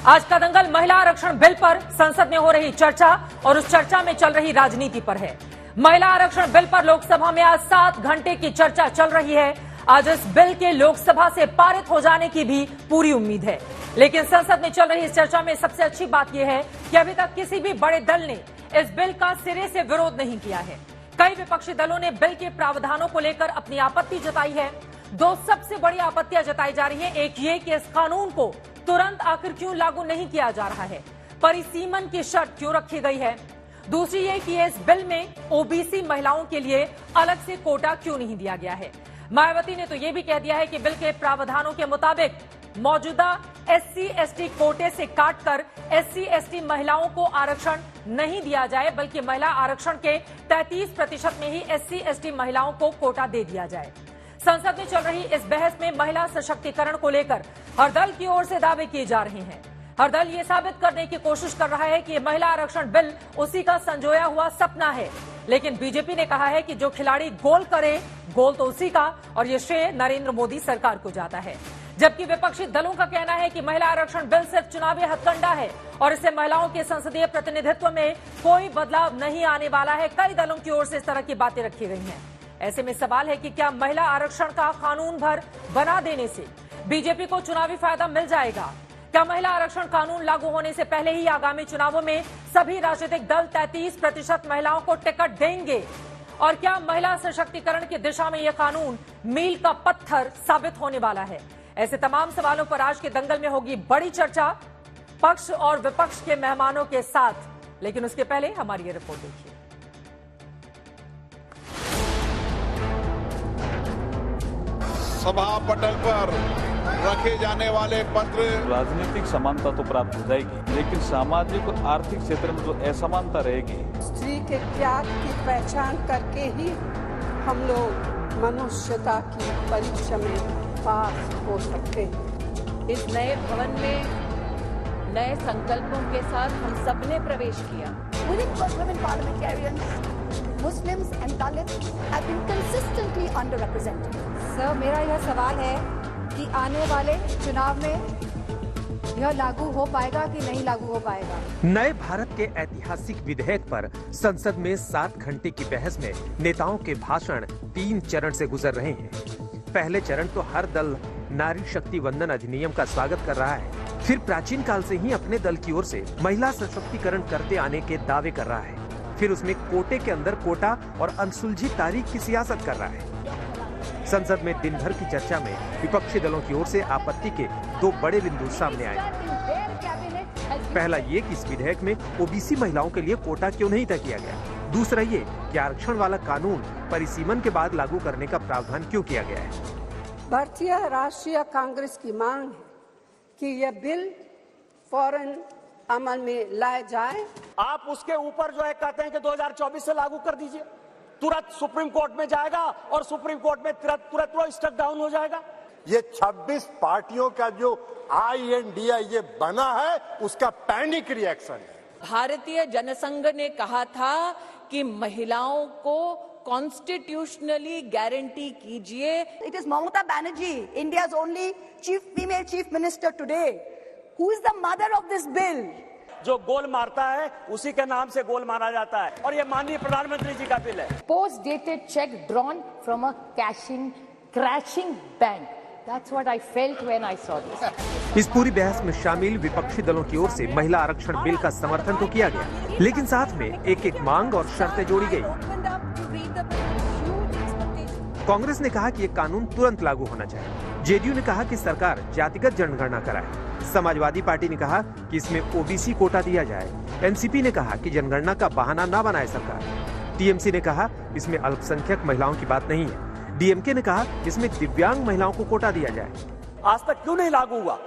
आज का दंगल महिला आरक्षण बिल पर संसद में हो रही चर्चा और उस चर्चा में चल रही राजनीति पर है। महिला आरक्षण बिल पर लोकसभा में आज 7 घंटे की चर्चा चल रही है। आज इस बिल के लोकसभा से पारित हो जाने की भी पूरी उम्मीद है, लेकिन संसद में चल रही इस चर्चा में सबसे अच्छी बात यह है कि अभी तक किसी भी बड़े दल ने इस बिल का सिरे से विरोध नहीं किया है। कई विपक्षी दलों ने बिल के प्रावधानों को लेकर अपनी आपत्ति जताई है। दो सबसे बड़ी आपत्तियां जताई जा रही है। एक ये कि इस कानून को तुरंत आखिर क्यों लागू नहीं किया जा रहा है, परिसीमन की शर्त क्यों रखी गई है। दूसरी ये कि इस बिल में ओबीसी महिलाओं के लिए अलग से कोटा क्यों नहीं दिया गया है। मायावती ने तो ये भी कह दिया है कि बिल के प्रावधानों के मुताबिक मौजूदा SC/ST कोटे से काटकर SC/ST महिलाओं को आरक्षण नहीं दिया जाए, बल्कि महिला आरक्षण के 33% में ही SC/ST महिलाओं को कोटा दे दिया जाए। संसद में चल रही इस बहस में महिला सशक्तिकरण को लेकर हर दल की ओर से दावे किए जा रहे हैं। हर दल ये साबित करने की कोशिश कर रहा है कि महिला आरक्षण बिल उसी का संजोया हुआ सपना है, लेकिन बीजेपी ने कहा है कि जो खिलाड़ी गोल करे गोल तो उसी का, और ये श्रेय नरेंद्र मोदी सरकार को जाता है। जबकि विपक्षी दलों का कहना है कि महिला आरक्षण बिल सिर्फ चुनावी हथकंडा है और इससे महिलाओं के संसदीय प्रतिनिधित्व में कोई बदलाव नहीं आने वाला है। कई दलों की ओर से इस तरह की बातें रखी गई हैं। ऐसे में सवाल है कि क्या महिला आरक्षण का कानून भर बना देने से बीजेपी को चुनावी फायदा मिल जाएगा? क्या महिला आरक्षण कानून लागू होने से पहले ही आगामी चुनावों में सभी राजनीतिक दल 33% महिलाओं को टिकट देंगे? और क्या महिला सशक्तिकरण की दिशा में यह कानून मील का पत्थर साबित होने वाला है? ऐसे तमाम सवालों पर आज के दंगल में होगी बड़ी चर्चा, पक्ष और विपक्ष के मेहमानों के साथ। लेकिन उसके पहले हमारी ये रिपोर्ट देखिए। सभा पटल पर रखे जाने वाले पत्र। राजनीतिक समानता तो प्राप्त हो जाएगी, लेकिन सामाजिक और आर्थिक क्षेत्र में जो असमानता रहेगी। स्त्री के त्याग की पहचान करके ही हम लोग मनुष्यता की परीक्षा में पास हो सकते हैं। इस नए भवन में नए संकल्पों के साथ हम सबने प्रवेश किया। Women parliamentarians, Muslims and Dalits have been consistently underrepresented. Sir, मेरा यह सवाल है कि आने वाले चुनाव में यह लागू हो पाएगा कि नहीं लागू हो पाएगा। नए भारत के ऐतिहासिक विधेयक पर संसद में 7 घंटे की बहस में नेताओं के भाषण 3 चरण से गुजर रहे हैं। पहले चरण तो हर दल नारी शक्ति वंदन अधिनियम का स्वागत कर रहा है, फिर प्राचीन काल से ही अपने दल की ओर से महिला सशक्तिकरण करते आने के दावे कर रहा है, फिर उसमें कोटे के अंदर कोटा और अनसुलझी तारीख की सियासत कर रहा है। संसद में दिन भर की चर्चा में विपक्षी दलों की ओर से आपत्ति के 2 बड़े बिंदु सामने आए। पहला ये कि इस विधेयक में ओबीसी महिलाओं के लिए कोटा क्यों नहीं तय किया गया। दूसरा ये कि आरक्षण वाला कानून परिसीमन के बाद लागू करने का प्रावधान क्यों किया गया है। भारतीय राष्ट्रीय कांग्रेस की मांग है कि यह बिल फौरन अमल में लाया जाए। आप उसके ऊपर जो है कहते हैं कि 2024 से लागू कर दीजिए, तुरंत सुप्रीम कोर्ट में जाएगा और सुप्रीम कोर्ट में तुरंत स्टक डाउन हो जाएगा। ये 26 पार्टियों का जो INDI ये बना है, उसका पैनिक रिएक्शन है। भारतीय जनसंघ ने कहा था कि महिलाओं को कॉन्स्टिट्यूशनली गारंटी कीजिए। It is Mamata Banerjee, India's only female chief minister today, who is the mother of this bill. जो गोल मारता है उसी के नाम से गोल मारा जाता है, और ये माननीय प्रधानमंत्री जी का बिल है। Post dated cheque drawn from a crashing bank. That's what I felt when I saw this. इस पूरी बहस में शामिल विपक्षी दलों की ओर से महिला आरक्षण बिल का समर्थन तो किया गया, लेकिन साथ में एक-एक मांग और शर्तें जोड़ी गई। कांग्रेस ने कहा कि ये कानून तुरंत लागू होना चाहिए। जेडीयू ने कहा कि सरकार जातिगत जनगणना कराए। समाजवादी पार्टी ने कहा कि इसमें ओबीसी कोटा दिया जाए। एनसीपी ने कहा कि जनगणना का बहाना ना बनाए सरकार। टीएमसी ने कहा इसमें अल्पसंख्यक महिलाओं की बात नहीं है। डीएमके ने कहा इसमें दिव्यांग महिलाओं को कोटा दिया जाए। आज तक क्यों नहीं लागू हुआ?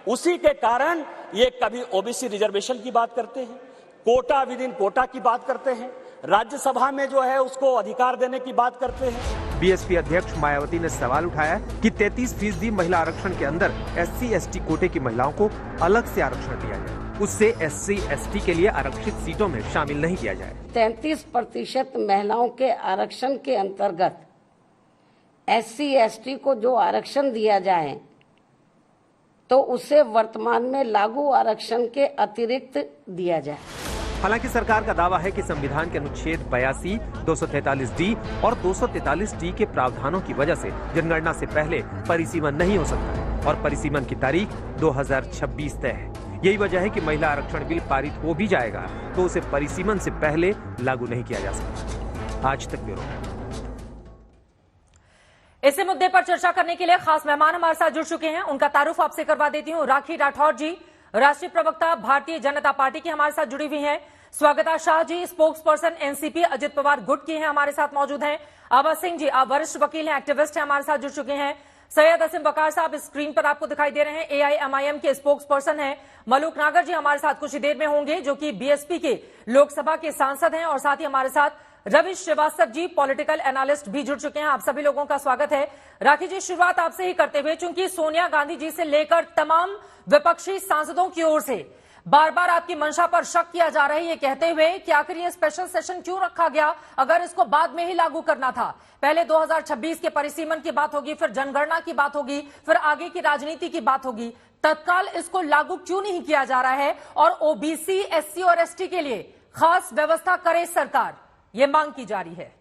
उसी के कारण ये कभी ओबीसी रिजर्वेशन की बात करते हैं, कोटा विद इन कोटा की बात करते हैं, राज्यसभा में जो है उसको अधिकार देने की बात करते हैं। बीएसपी अध्यक्ष मायावती ने सवाल उठाया कि 33% महिला आरक्षण के अंदर SC/ST कोटे की महिलाओं को अलग से आरक्षण दिया जाए, उससे SC/ST के लिए आरक्षित सीटों में शामिल नहीं किया जाए। 33% महिलाओं के आरक्षण के अंतर्गत SC/ST को जो आरक्षण दिया जाए तो उसे वर्तमान में लागू आरक्षण के अतिरिक्त दिया जाए। हालांकि सरकार का दावा है कि संविधान के अनुच्छेद 82, 243D और 243D के प्रावधानों की वजह से जनगणना से पहले परिसीमन नहीं हो सकता है और परिसीमन की तारीख 2026 तय है। यही वजह है कि महिला आरक्षण बिल पारित हो भी जाएगा तो उसे परिसीमन से पहले लागू नहीं किया जा सकता। आज तक ब्यूरो। इसी मुद्दे पर चर्चा करने के लिए खास मेहमान हमारे साथ जुड़ चुके हैं। उनका तारुफ आपसे करवा देती हूं। राखी राठौर जी, राष्ट्रीय प्रवक्ता भारतीय जनता पार्टी की हमारे साथ जुड़ी हुई हैं। Swagata Shah ji, spokesperson NCP Ajit Pawar गुट की हैं, हमारे साथ मौजूद हैं। आबा सिंह जी, आप वरिष्ठ वकील हैं, एक्टिविस्ट हैं, हमारे साथ जुड़ चुके हैं। सैयद असीम वकार साहब स्क्रीन पर आपको दिखाई दे रहे हैं, एआईएमआईएम के स्पोक्स पर्सन हैं। मलूक नागर जी हमारे साथ कुछ ही देर में होंगे, जो कि बीएसपी के लोकसभा के सांसद हैं। और साथ ही हमारे साथ रवि श्रीवास्तव जी, पॉलिटिकल एनालिस्ट भी जुड़ चुके हैं। आप सभी लोगों का स्वागत है। राखी जी, शुरुआत आपसे ही करते हुए, चूंकि सोनिया गांधी जी से लेकर तमाम विपक्षी सांसदों की ओर से बार बार आपकी मंशा पर शक किया जा रहा है, ये कहते हुए कि आखिर ये स्पेशल सेशन क्यों रखा गया अगर इसको बाद में ही लागू करना था। पहले 2026 के परिसीमन की बात होगी, फिर जनगणना की बात होगी, फिर आगे की राजनीति की बात होगी। तत्काल इसको लागू क्यों नहीं किया जा रहा है और ओबीसी, एससी और एसटी के लिए खास व्यवस्था करे सरकार, ये मांग की जा रही है।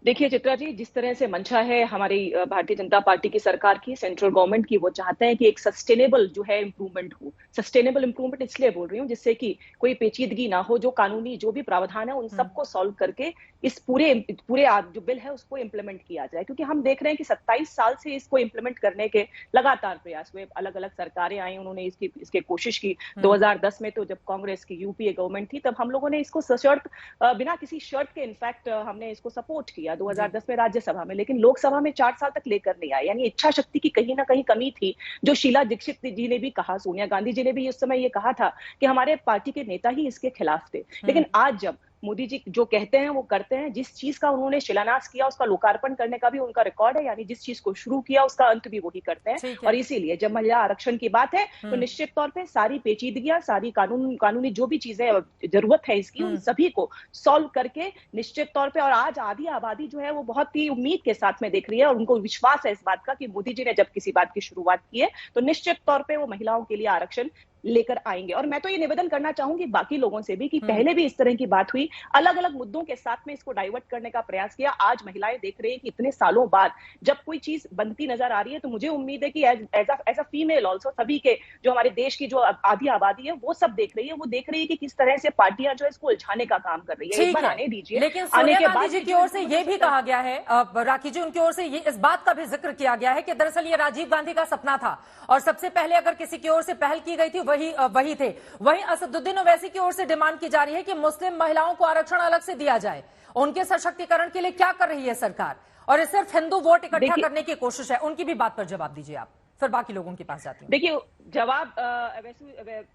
देखिए चित्रा जी, जिस तरह से मंशा है हमारी भारतीय जनता पार्टी की सरकार की, सेंट्रल गवर्नमेंट की, वो चाहते हैं कि एक सस्टेनेबल जो है इंप्रूवमेंट हो। सस्टेनेबल इंप्रूवमेंट इसलिए बोल रही हूँ जिससे कि कोई पेचीदगी ना हो, जो कानूनी जो भी प्रावधान है उन सबको सॉल्व करके इस पूरे जो बिल है उसको इम्प्लीमेंट किया जाए। क्योंकि हम देख रहे हैं कि 27 साल से इसको इम्प्लीमेंट करने के लगातार प्रयास हुए, अलग अलग सरकारें आई, उन्होंने इसकी कोशिश की। 2010 में तो जब कांग्रेस की यूपीए गवर्नमेंट थी, तब हम लोगों ने इसको सशर्त, बिना किसी शर्त के इनफैक्ट हमने इसको सपोर्ट किया 2010 में राज्यसभा में, लेकिन लोकसभा में 4 साल तक लेकर नहीं आए। यानी इच्छा शक्ति की कहीं ना कहीं कमी थी, जो शीला दीक्षित जी ने भी कहा, सोनिया गांधी जी ने भी उस समय ये कहा था कि हमारे पार्टी के नेता ही इसके खिलाफ थे। लेकिन आज जब मोदी जी जो कहते हैं वो करते हैं, जिस चीज का उन्होंने शिलान्यास किया उसका लोकार्पण करने का भी उनका रिकॉर्ड है, यानी जिस चीज को शुरू किया उसका अंत भी वही करते हैं। और इसीलिए जब महिला आरक्षण की बात है तो निश्चित तौर पे सारी पेचीदगियां, सारी कानूनी जो भी चीजें जरूरत है इसकी, उन सभी को सॉल्व करके निश्चित तौर पे, और आज आधी आबादी जो है वो बहुत ही उम्मीद के साथ में देख रही है और उनको विश्वास है इस बात का कि मोदी जी ने जब किसी बात की शुरुआत की है तो निश्चित तौर पे वो महिलाओं के लिए आरक्षण लेकर आएंगे। और मैं तो ये निवेदन करना चाहूंगी बाकी लोगों से भी कि पहले भी इस तरह की बात हुई, अलग अलग मुद्दों के साथ में इसको डाइवर्ट करने का प्रयास किया। आज महिलाएं देख रही है कि इतने सालों बाद जब कोई चीज बनती नजर आ रही है, तो मुझे उम्मीद है कि एज अ फीमेल ऑल्सो सभी के जो हमारे देश की जो आधी आबादी है वो सब देख रही है, वो देख रही है कि किस तरह से पार्टियां जो है इसको उलझाने का काम कर रही है। एक बार आने दीजिए। लेकिन सोनिया गांधी जी की ओर से ये भी कहा गया है, राखी जी, उनकी ओर से ये इस बात का भी जिक्र किया गया है कि दरअसल ये राजीव गांधी का सपना था और सबसे पहले अगर किसी की ओर से पहल की गई थी वही थे। वहीं असदुद्दीन ओवैसी की ओर से डिमांड की जा रही है कि मुस्लिम महिलाओं को आरक्षण अलग से दिया जाए। उनके सशक्तिकरण के लिए क्या कर रही है सरकार? और ये सिर्फ हिंदू वोट इकट्ठा करने की कोशिश है। उनकी भी बात पर जवाब दीजिए आप, फिर बाकी लोगों के पास जाती हूं। देखिए, जवाब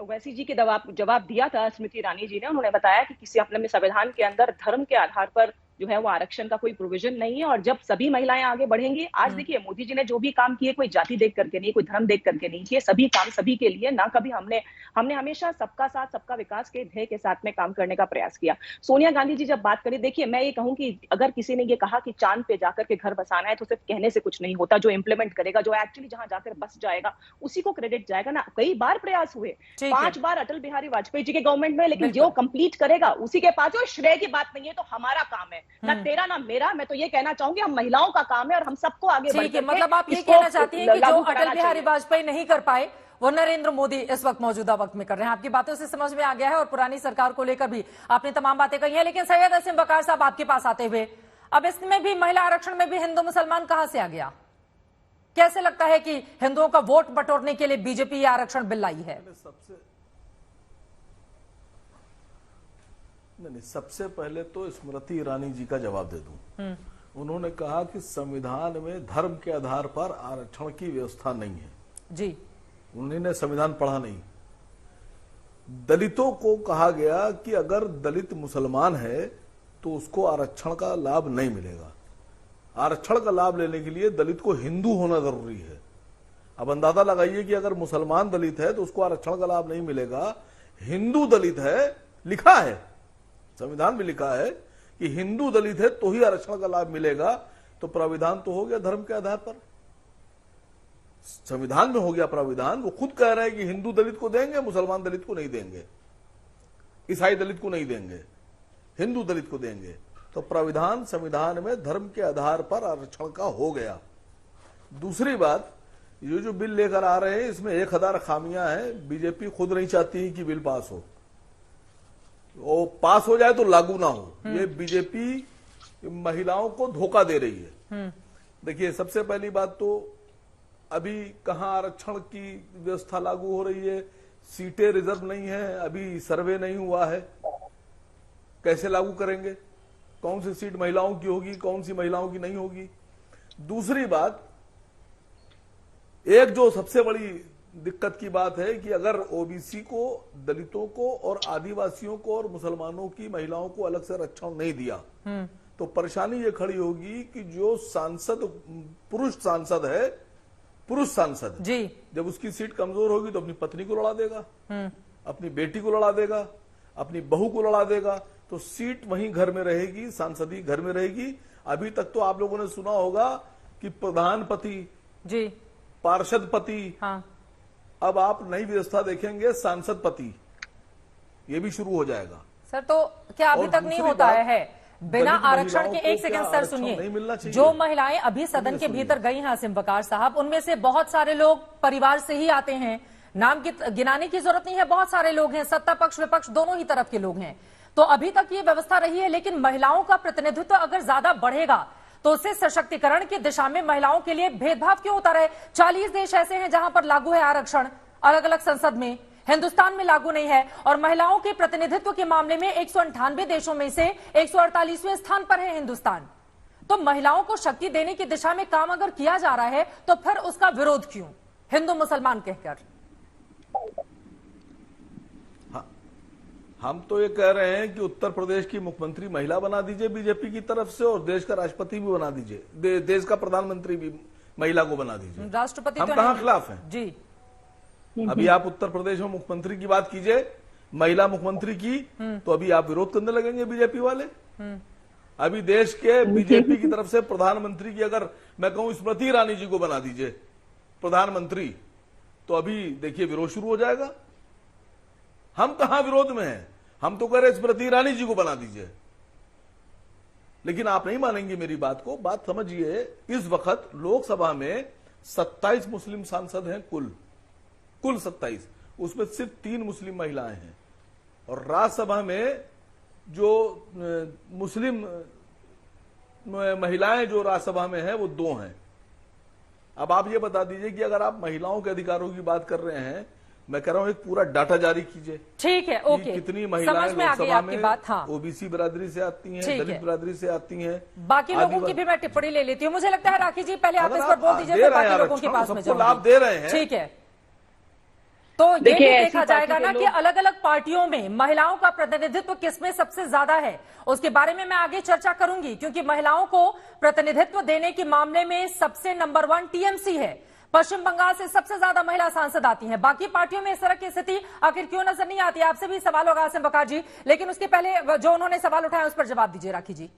ओवैसी जी के जवाब दिया था स्मृति ईरानी जी ने। उन्होंने बताया कि किसी अपने संविधान के अंदर धर्म के आधार पर जो है वो आरक्षण का कोई प्रोविजन नहीं है, और जब सभी महिलाएं आगे बढ़ेंगी, आज देखिए मोदी जी ने जो भी काम किए कोई जाति देख करके नहीं, कोई धर्म देख करके नहीं किए, सभी काम सभी के लिए। ना कभी हमने हमेशा सबका साथ सबका विकास के ध्येय के साथ में काम करने का प्रयास किया। सोनिया गांधी जी जब बात करी, देखिए मैं ये कहूं कि अगर किसी ने ये कहा कि चांद पे जाकर के घर बसाना है तो सिर्फ कहने से कुछ नहीं होता। जो इंप्लीमेंट करेगा, जो एक्चुअली जहां जाकर बस जाएगा, उसी को क्रेडिट जाएगा ना। कई बार प्रयास हुए, 5 बार अटल बिहारी वाजपेयी जी के गवर्नमेंट में, लेकिन जो कंप्लीट करेगा उसी के पास, जो श्रेय की बात नहीं है। तो हमारा काम है, ना तेरा ना मेरा। मैं तो ये कहना चाहूंगी हम महिलाओं का काम है और हम सबको आगे बढ़कर, मतलब आप ये कहना चाहती हैं कि जो अटल बिहारी वाजपेयी नहीं कर पाए वो नरेंद्र मोदी इस वक्त मौजूदा वक्त में कर रहे हैं। आपकी बातों से समझ में आ गया है और पुरानी सरकार को लेकर भी आपने तमाम बातें कही हैं। लेकिन सैयद असीम वकार साहब, आपके पास आते हुए, अब इसमें भी महिला आरक्षण में भी हिंदू मुसलमान कहां से आ गया? कैसे लगता है कि हिंदुओं का वोट बटोरने के लिए बीजेपी आरक्षण बिल लाई है? नहीं, सबसे पहले तो स्मृति ईरानी जी का जवाब दे दूं। उन्होंने कहा कि संविधान में धर्म के आधार पर आरक्षण की व्यवस्था नहीं है। जी, उन्होंने संविधान पढ़ा नहीं। दलितों को कहा गया कि अगर दलित मुसलमान है तो उसको आरक्षण का लाभ नहीं मिलेगा। आरक्षण का लाभ लेने के लिए दलित को हिंदू होना जरूरी है। अब अंदाजा लगाइए कि अगर मुसलमान दलित है तो उसको आरक्षण का लाभ नहीं मिलेगा। हिंदू दलित है, लिखा है, संविधान में लिखा है कि हिंदू दलित है तो ही आरक्षण का लाभ मिलेगा। तो प्राविधान तो हो गया धर्म के आधार पर। संविधान में हो गया प्राविधान, वो खुद कह रहे हैं कि हिंदू दलित को देंगे, मुसलमान दलित को नहीं देंगे, ईसाई दलित को नहीं देंगे, हिंदू दलित को देंगे। तो प्राविधान संविधान में धर्म के आधार पर आरक्षण का हो गया। दूसरी बात, ये जो बिल लेकर आ रहे हैं इसमें 1000 खामियां हैं। बीजेपी खुद नहीं चाहती कि बिल पास हो, वो पास हो जाए तो लागू ना हो। ये बीजेपी महिलाओं को धोखा दे रही है। देखिए, सबसे पहली बात तो अभी कहां आरक्षण की व्यवस्था लागू हो रही है, सीटें रिजर्व नहीं है, अभी सर्वे नहीं हुआ है, कैसे लागू करेंगे, कौन सी सीट महिलाओं की होगी, कौन सी महिलाओं की नहीं होगी। दूसरी बात, एक जो सबसे बड़ी दिक्कत की बात है कि अगर ओबीसी को, दलितों को और आदिवासियों को और मुसलमानों की महिलाओं को अलग से आरक्षण नहीं दिया तो परेशानी ये खड़ी होगी कि जो सांसद पुरुष सांसद जी, जब उसकी सीट कमजोर होगी तो अपनी पत्नी को लड़ा देगा, अपनी बेटी को लड़ा देगा, अपनी बहू को लड़ा देगा, तो सीट वहीं घर में रहेगी, सांसदी घर में रहेगी। अभी तक तो आप लोगों ने सुना होगा कि प्रधानपति जी, पार्षद पति, हाँ, अब आप नई व्यवस्था देखेंगे सांसद पति, ये भी शुरू हो जाएगा। सर तो क्या अभी तक नहीं होता है बिना आरक्षण के? एक सेकंड सर सुनिए, जो महिलाएं अभी सदन के भीतर गई हैं आसिम बकार साहब, उनमें से बहुत सारे लोग परिवार से ही आते हैं, नाम की गिनाने की जरूरत नहीं है, बहुत सारे लोग हैं, सत्ता पक्ष विपक्ष दोनों ही तरफ के लोग हैं। तो अभी तक ये व्यवस्था रही है, लेकिन महिलाओं का प्रतिनिधित्व अगर ज्यादा बढ़ेगा तो उससे सशक्तिकरण की दिशा में महिलाओं के लिए भेदभाव क्यों होता रहे? 40 देश ऐसे हैं जहां पर लागू है आरक्षण अलग अलग संसद में, हिंदुस्तान में लागू नहीं है, और महिलाओं के प्रतिनिधित्व के मामले में 198 देशों में से 148वें स्थान पर है हिंदुस्तान। तो महिलाओं को शक्ति देने की दिशा में काम अगर किया जा रहा है तो फिर उसका विरोध क्यों, हिंदू मुसलमान कहकर? हम तो ये कह रहे हैं कि उत्तर प्रदेश की मुख्यमंत्री महिला बना दीजिए बीजेपी की तरफ से, और देश का राष्ट्रपति भी बना दीजिए, देश का प्रधानमंत्री भी महिला को बना दीजिए। राष्ट्रपति हम कहां खिलाफ हैं जी? अभी आप उत्तर प्रदेश में मुख्यमंत्री की बात कीजिए, महिला मुख्यमंत्री की, तो अभी आप विरोध करने लगेंगे बीजेपी वाले। अभी देश के बीजेपी की तरफ से प्रधानमंत्री की अगर मैं कहूं स्मृति ईरानी जी को बना दीजिए प्रधानमंत्री, तो अभी देखिए विरोध शुरू हो जाएगा। हम कहां विरोध में हैं, हम तो कह रहे स्मृति ईरानी जी को बना दीजिए। लेकिन आप नहीं मानेंगे मेरी बात को। बात समझिए, इस वक्त लोकसभा में 27 मुस्लिम सांसद हैं, कुल 27, उसमें सिर्फ 3 मुस्लिम महिलाएं हैं, और राज्यसभा में जो मुस्लिम महिलाएं जो राज्यसभा में हैं वो 2 हैं। अब आप ये बता दीजिए कि अगर आप महिलाओं के अधिकारों की बात कर रहे हैं, मैं कह रहा हूं एक पूरा डाटा जारी कीजिए। ठीक है, ओके, कितनी महिलाएं लोकसभा में हाँ। ओबीसी बिरादरी से आती हैं, दलित बिरादरी से आती हैं, बाकी लोगों की भी मैं टिप्पणी ले लेती हूँ। मुझे लगता है राखी जी पहले आप इस पर बोल दीजिए, फिर बाकी लोगों के पास में लाभ दे रहे हैं। ठीक है, तो ये भी देखा जाएगा ना कि अलग अलग पार्टियों में महिलाओं का प्रतिनिधित्व किसमें सबसे ज्यादा है, उसके बारे में मैं आगे चर्चा करूंगी, क्योंकि महिलाओं को प्रतिनिधित्व देने के मामले में सबसे नंबर 1 टीएमसी है। पश्चिम बंगाल से सबसे ज्यादा महिला सांसद आती हैं। बाकी पार्टियों में इस तरह की स्थिति आखिर क्यों नजर नहीं आती? आपसे भी सवाल होगा आसिम बकार जी, लेकिन उसके पहले जो उन्होंने सवाल उठाया उस पर जवाब दीजिए राखी जी।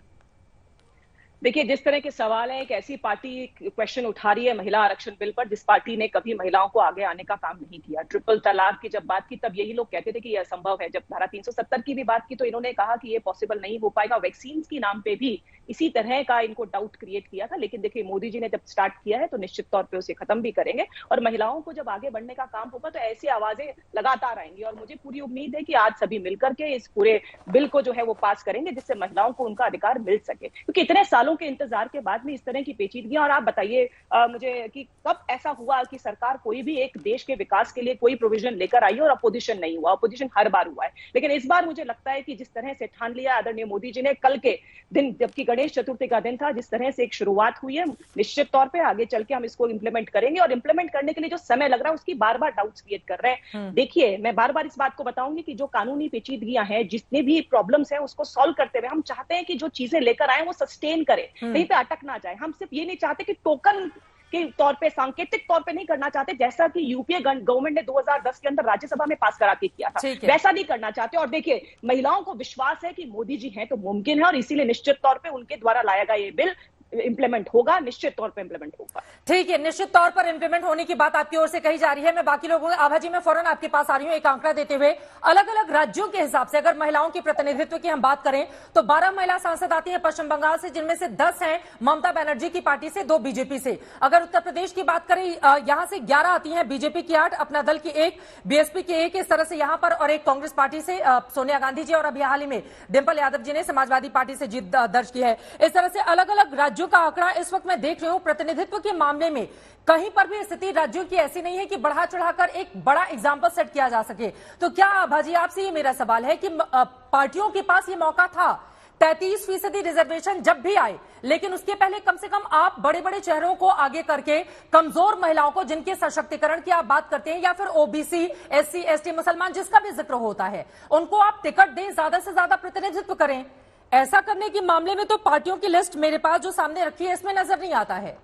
देखिए, जिस तरह के सवाल है, एक ऐसी पार्टी क्वेश्चन उठा रही है महिला आरक्षण बिल पर जिस पार्टी ने कभी महिलाओं को आगे आने का काम नहीं किया। ट्रिपल तलाक की जब बात की तब यही लोग कहते थे कि यह असंभव है। जब धारा 370 की भी बात की तो इन्होंने कहा कि ये पॉसिबल नहीं हो पाएगा। वैक्सीन के नाम पे भी इसी तरह का इनको डाउट क्रिएट किया था, लेकिन देखिए मोदी जी ने जब स्टार्ट किया है तो निश्चित तौर पे उसे खत्म भी करेंगे, और महिलाओं को जब आगे बढ़ने का काम होगा तो ऐसी आवाजें लगातार आएंगी। और मुझे पूरी उम्मीद है कि आज सभी मिलकर के इस पूरे बिल को जो है वो पास करेंगे, जिससे महिलाओं को उनका अधिकार मिल सके, क्योंकि इतने सालों के इंतजार के बाद में इस तरह की पेचीदगियां। और आप बताइए मुझे कि कब ऐसा हुआ कि सरकार कोई भी एक देश के विकास के लिए कोई प्रोविजन लेकर आई और अपोजिशन नहीं हुआ? अपोजिशन हर बार हुआ है, लेकिन इस बार मुझे लगता है कि जिस तरह से ठान लिया आदरणीय मोदी जी ने कल के दिन, जबकि गणेश चतुर्थी का दिन था, जिस तरह से एक शुरुआत हुई है, निश्चित तौर पे आगे चल के हम इसको इंप्लीमेंट करेंगे। और इंप्लीमेंट करने के लिए जो समय लग रहा है उसकी बार बार डाउट्स क्रिएट कर रहे हैं। देखिए, मैं बार बार इस बात को बताऊंगी कि जो कानूनी पेचीदगियां हैं, जितने भी प्रॉब्लम्स हैं, उसको सॉल्व करते हुए हम चाहते हैं कि जो चीजें लेकर आए वो सस्टेन करें, कहीं पे अटक ना जाए। हम सिर्फ ये नहीं चाहते कि टोकन के तौर पे, सांकेतिक तौर पे नहीं करना चाहते, जैसा कि यूपीए गवर्नमेंट ने 2010 के अंदर राज्यसभा में पास करा के किया था, वैसा नहीं करना चाहते। और देखिए, महिलाओं को विश्वास है कि मोदी जी हैं तो मुमकिन है, और इसीलिए निश्चित तौर पे उनके द्वारा लाया गया ये बिल इम्प्लीमेंट होगा, निश्चित तौर पर इम्प्लीमेंट होगा। ठीक है, निश्चित तौर पर इंप्लीमेंट होने की बात आपकी ओर से कही जा रही है। मैं बाकी लोगों आभा जी, मैं फौरन आपके पास आ रही हूं एक आंकड़ा देते हुए। अलग अलग राज्यों के हिसाब से अगर महिलाओं के प्रतिनिधित्व की हम बात करें तो 12 महिला सांसद आती हैं पश्चिम बंगाल से, जिनमें से 10 हैं ममता बनर्जी की पार्टी से, 2 बीजेपी से। अगर उत्तर प्रदेश की बात करें, यहां से 11 आती हैं, बीजेपी की 8, अपना दल की 1, बीएसपी की 1, इस तरह से यहां पर, और एक कांग्रेस पार्टी से सोनिया गांधी जी, और अभी हाल ही में डिंपल यादव जी ने समाजवादी पार्टी से जीत दर्ज की है। इस तरह से अलग अलग राज्यों का आंकड़ा इस वक्त मैं देख रही हूं। प्रतिनिधित्व के मामले में कहीं पर भी स्थिति राज्यों की ऐसी नहीं है कि बढ़ा चढ़ाकर एक बड़ा एग्जाम्पल सेट किया जा सके। तो क्या भाजी, आपसे ये मेरा सवाल है कि पार्टियों के पास ये मौका था, 33% रिजर्वेशन जब भी आए, लेकिन उसके पहले कम से कम आप बड़े बड़े चेहरों को आगे करके कमजोर महिलाओं को, जिनके सशक्तिकरण की आप बात करते हैं, या फिर ओबीसी, एससी, एसटी, मुसलमान, जिसका भी जिक्र होता है, उनको आप टिकट दें, ज्यादा से ज्यादा प्रतिनिधित्व करें। ऐसा करने के मामले में तो पार्टियों की लिस्ट मेरे पास जो सामने रखी है, इसमें नजर नहीं आता है।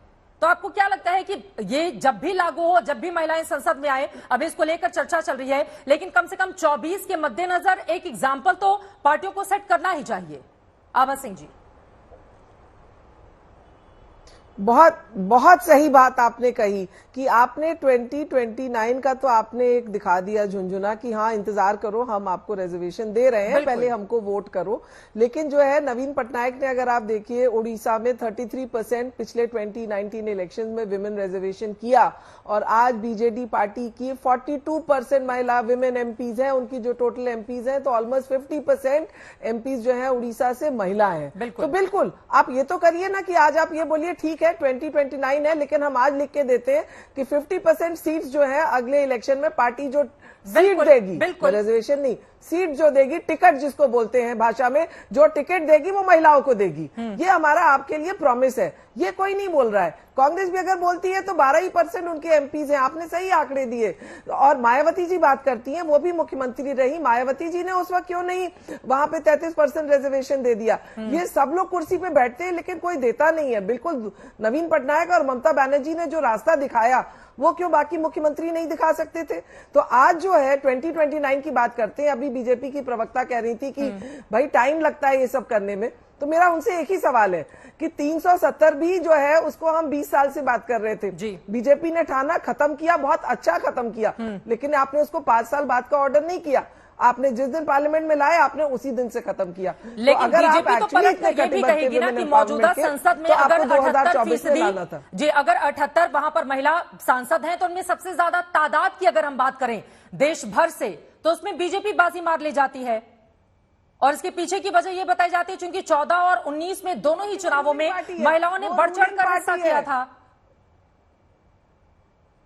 तो आपको क्या लगता है कि ये जब भी लागू हो, जब भी महिलाएं संसद में आए, अभी इसको लेकर चर्चा चल रही है, लेकिन कम से कम 24 के मद्देनजर एक एग्जाम्पल तो पार्टियों को सेट करना ही चाहिए। आभा सिंह जी, बहुत बहुत सही बात आपने कही कि आपने 2029 का तो आपने एक दिखा दिया झुंझुना कि हाँ इंतजार करो, हम आपको रिजर्वेशन दे रहे हैं, पहले हमको वोट करो। लेकिन जो है नवीन पटनायक ने, अगर आप देखिए, उड़ीसा में 33% पिछले 2019 इलेक्शन में विमेन रिजर्वेशन किया, और आज बीजेडी पार्टी की 42% महिला विमेन एमपीज हैं। उनकी जो टोटल एमपीज हैं तो ऑलमोस्ट 50% एमपीज जो है उड़ीसा से महिला है। तो बिल्कुल आप ये तो करिए ना कि आज आप ये बोलिए ठीक है 2029 है, लेकिन हम आज लिख के देते हैं कि 50% सीट्स जो है अगले इलेक्शन में पार्टी जो सीट देगी, रिजर्वेशन नहीं, सीट जो देगी, टिकट जिसको बोलते हैं भाषा में, जो टिकट देगी वो महिलाओं को देगी। ये हमारा आपके लिए प्रॉमिस है, ये कोई नहीं बोल रहा है। कांग्रेस भी अगर बोलती है तो 12% उनके एमपीज हैं, आपने सही आंकड़े दिए। और मायावती जी बात करती हैं, वो भी मुख्यमंत्री रही, मायावती जी ने उस वक्त क्यों नहीं वहां पे 33% रिजर्वेशन दे दिया। ये सब लोग कुर्सी पे बैठते हैं लेकिन कोई देता नहीं है। बिल्कुल नवीन पटनायक और ममता बनर्जी ने जो रास्ता दिखाया वो क्यों बाकी मुख्यमंत्री नहीं दिखा सकते थे। तो आज जो है 2029 की बात करते हैं। अभी बीजेपी की प्रवक्ता कह रही थी कि भाई टाइम लगता है ये सब करने में, तो मेरा उनसे एक ही सवाल है कि 370 भी जो है उसको हम 20 साल से बात कर रहे थे, बीजेपी ने ठाना, खत्म किया, बहुत अच्छा खत्म किया, लेकिन आपने उसको 5 साल बाद का ऑर्डर नहीं किया। आपने जिस दिन पार्लियामेंट में लाए आपने उसी दिन से खत्म किया। लेकिन तो अगर आप एक्चुअली ये भी कहेगी ना कि मौजूदा संसद में अगर 78% जी, अगर 78 वहां पर महिला सांसद हैं, तो उनमें सबसे ज्यादा तादाद की अगर हम बात करें देश भर से, तो उसमें बीजेपी बाजी मार ले जाती है। और इसके पीछे की वजह यह बताई जाती है क्योंकि 14 और 19 में दोनों ही चुनावों में महिलाओं ने बढ़ चढ़कर हिस्सा किया था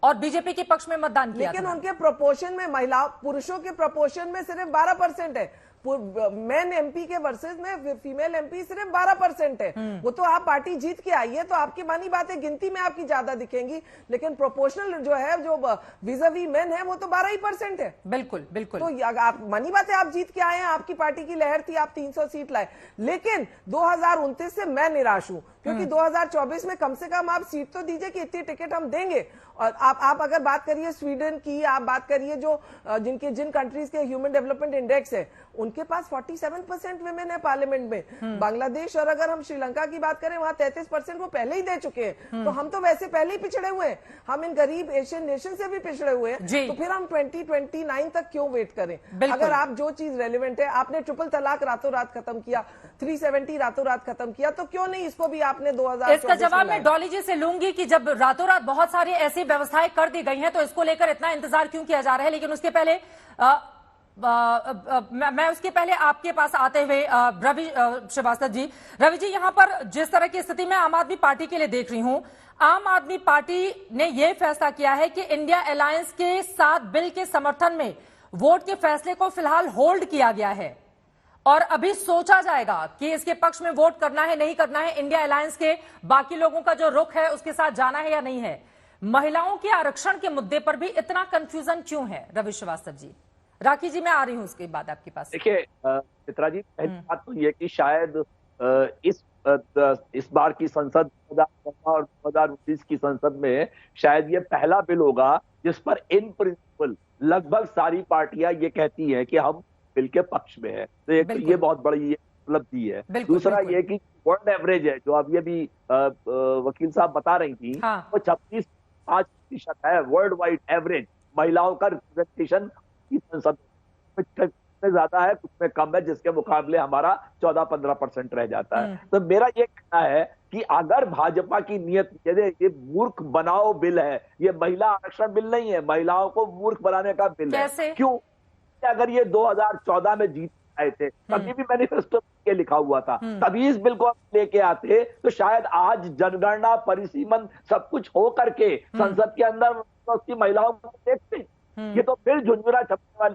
और बीजेपी के पक्ष में मतदान किया। लेकिन उनके प्रोपोर्शन में महिला पुरुषों के प्रोपोर्शन में सिर्फ 12% है। मेन एमपी के वर्सेस में फीमेल एमपी सिर्फ 12% है। वो तो आप पार्टी जीत के आई है तो आपकी मानी बातें गिनती में आपकी ज्यादा दिखेंगी, लेकिन प्रोपोर्शनल जो है, जो विजावी मेन है, वो तो 12% है। बिल्कुल बिल्कुल। तो आप मानी बातें, आप जीत के आए हैं, आपकी पार्टी की लहर थी, आप 300 सीट लाए, लेकिन 2029 से मैं निराश हूं क्योंकि 2024 में कम से कम आप सीट तो दीजिए कि इतनी टिकट हम देंगे। और आप अगर बात करिए स्वीडन की, आप बात करिए जो जिन कंट्रीज के ह्यूमन डेवलपमेंट इंडेक्स है, उनके पास 47% विमेन है पार्लियामेंट में। बांग्लादेश और अगर हम श्रीलंका की बात करें, वहां 33% वो पहले ही दे चुके हैं। तो हम तो वैसे पहले ही पिछड़े हुए हैं, हम इन गरीब एशियन नेशन से भी पिछड़े हुए हैं। तो फिर हम 2029 तक क्यों वेट करें? अगर आप जो चीज रेलिवेंट है, आपने ट्रिपल तलाक रातों रात खत्म किया, 370 रातों रात खत्म किया, तो क्यों नहीं इसको भी आपने 2024 इसका जवाब मैं डॉली जी से लूंगी कि जब रातों रात बहुत सारी ऐसी व्यवस्थाएं कर दी गई हैं तो इसको लेकर इतना इंतजार क्यों किया जा रहा है। लेकिन उसके पहले मैं उसके पहले आपके पास आते हुए रवि श्रीवास्तव जी, रवि जी, यहां पर जिस तरह की स्थिति में आम आदमी पार्टी के लिए देख रही हूं, आम आदमी पार्टी ने यह फैसला किया है कि इंडिया अलायंस के साथ बिल के समर्थन में वोट के फैसले को फिलहाल होल्ड किया गया है और अभी सोचा जाएगा कि इसके पक्ष में वोट करना है नहीं करना है, इंडिया अलायंस के बाकी लोगों का जो रुख है उसके साथ जाना है या नहीं है। महिलाओं के आरक्षण के मुद्दे पर भी इतना कंफ्यूजन क्यों है? रवि श्रीवास्तव जी, राखी जी, मैं आ रही हूं उसके बाद आपके पास। देखिए चित्रा जी, पहली बात तो ये कि शायद इस बार की संसद 2014 और 2019 की संसद में शायद ये पहला बिल होगा जिस पर इन प्रिंसिपल लगभग सारी पार्टियां ये कहती हैं कि हम बिल के पक्ष में है। तो ये बहुत बड़ी उपलब्धि है। बिल्कुल, दूसरा बिल्कुल। ये कि वर्ल्ड एवरेज है, जो अभी अभी वकील साहब बता रही थी, हाँ। वो 36% है वर्ल्ड वाइड एवरेज महिलाओं का रिप्रेजेंटेशन की संसद में। ज्यादा है, कुछ में कम है, जिसके मुकाबले हमारा 14-15% रह जाता है। तो मेरा ये कहना है कि अगर भाजपा की नीयत, ये मूर्ख बनाओ बिल है, ये महिला आरक्षण बिल नहीं है, महिलाओं को मूर्ख बनाने का बिल कैसे? है। क्यों? अगर ये 2014 में जीत आए थे, तभी भी मैनिफेस्टो के लिखा हुआ था, तभी इस बिल को लेके आते तो शायद आज जनगणना, परिसीमन सब कुछ हो करके संसद के अंदर उसकी महिलाओं को देखते। ये तो फिर झुंझुना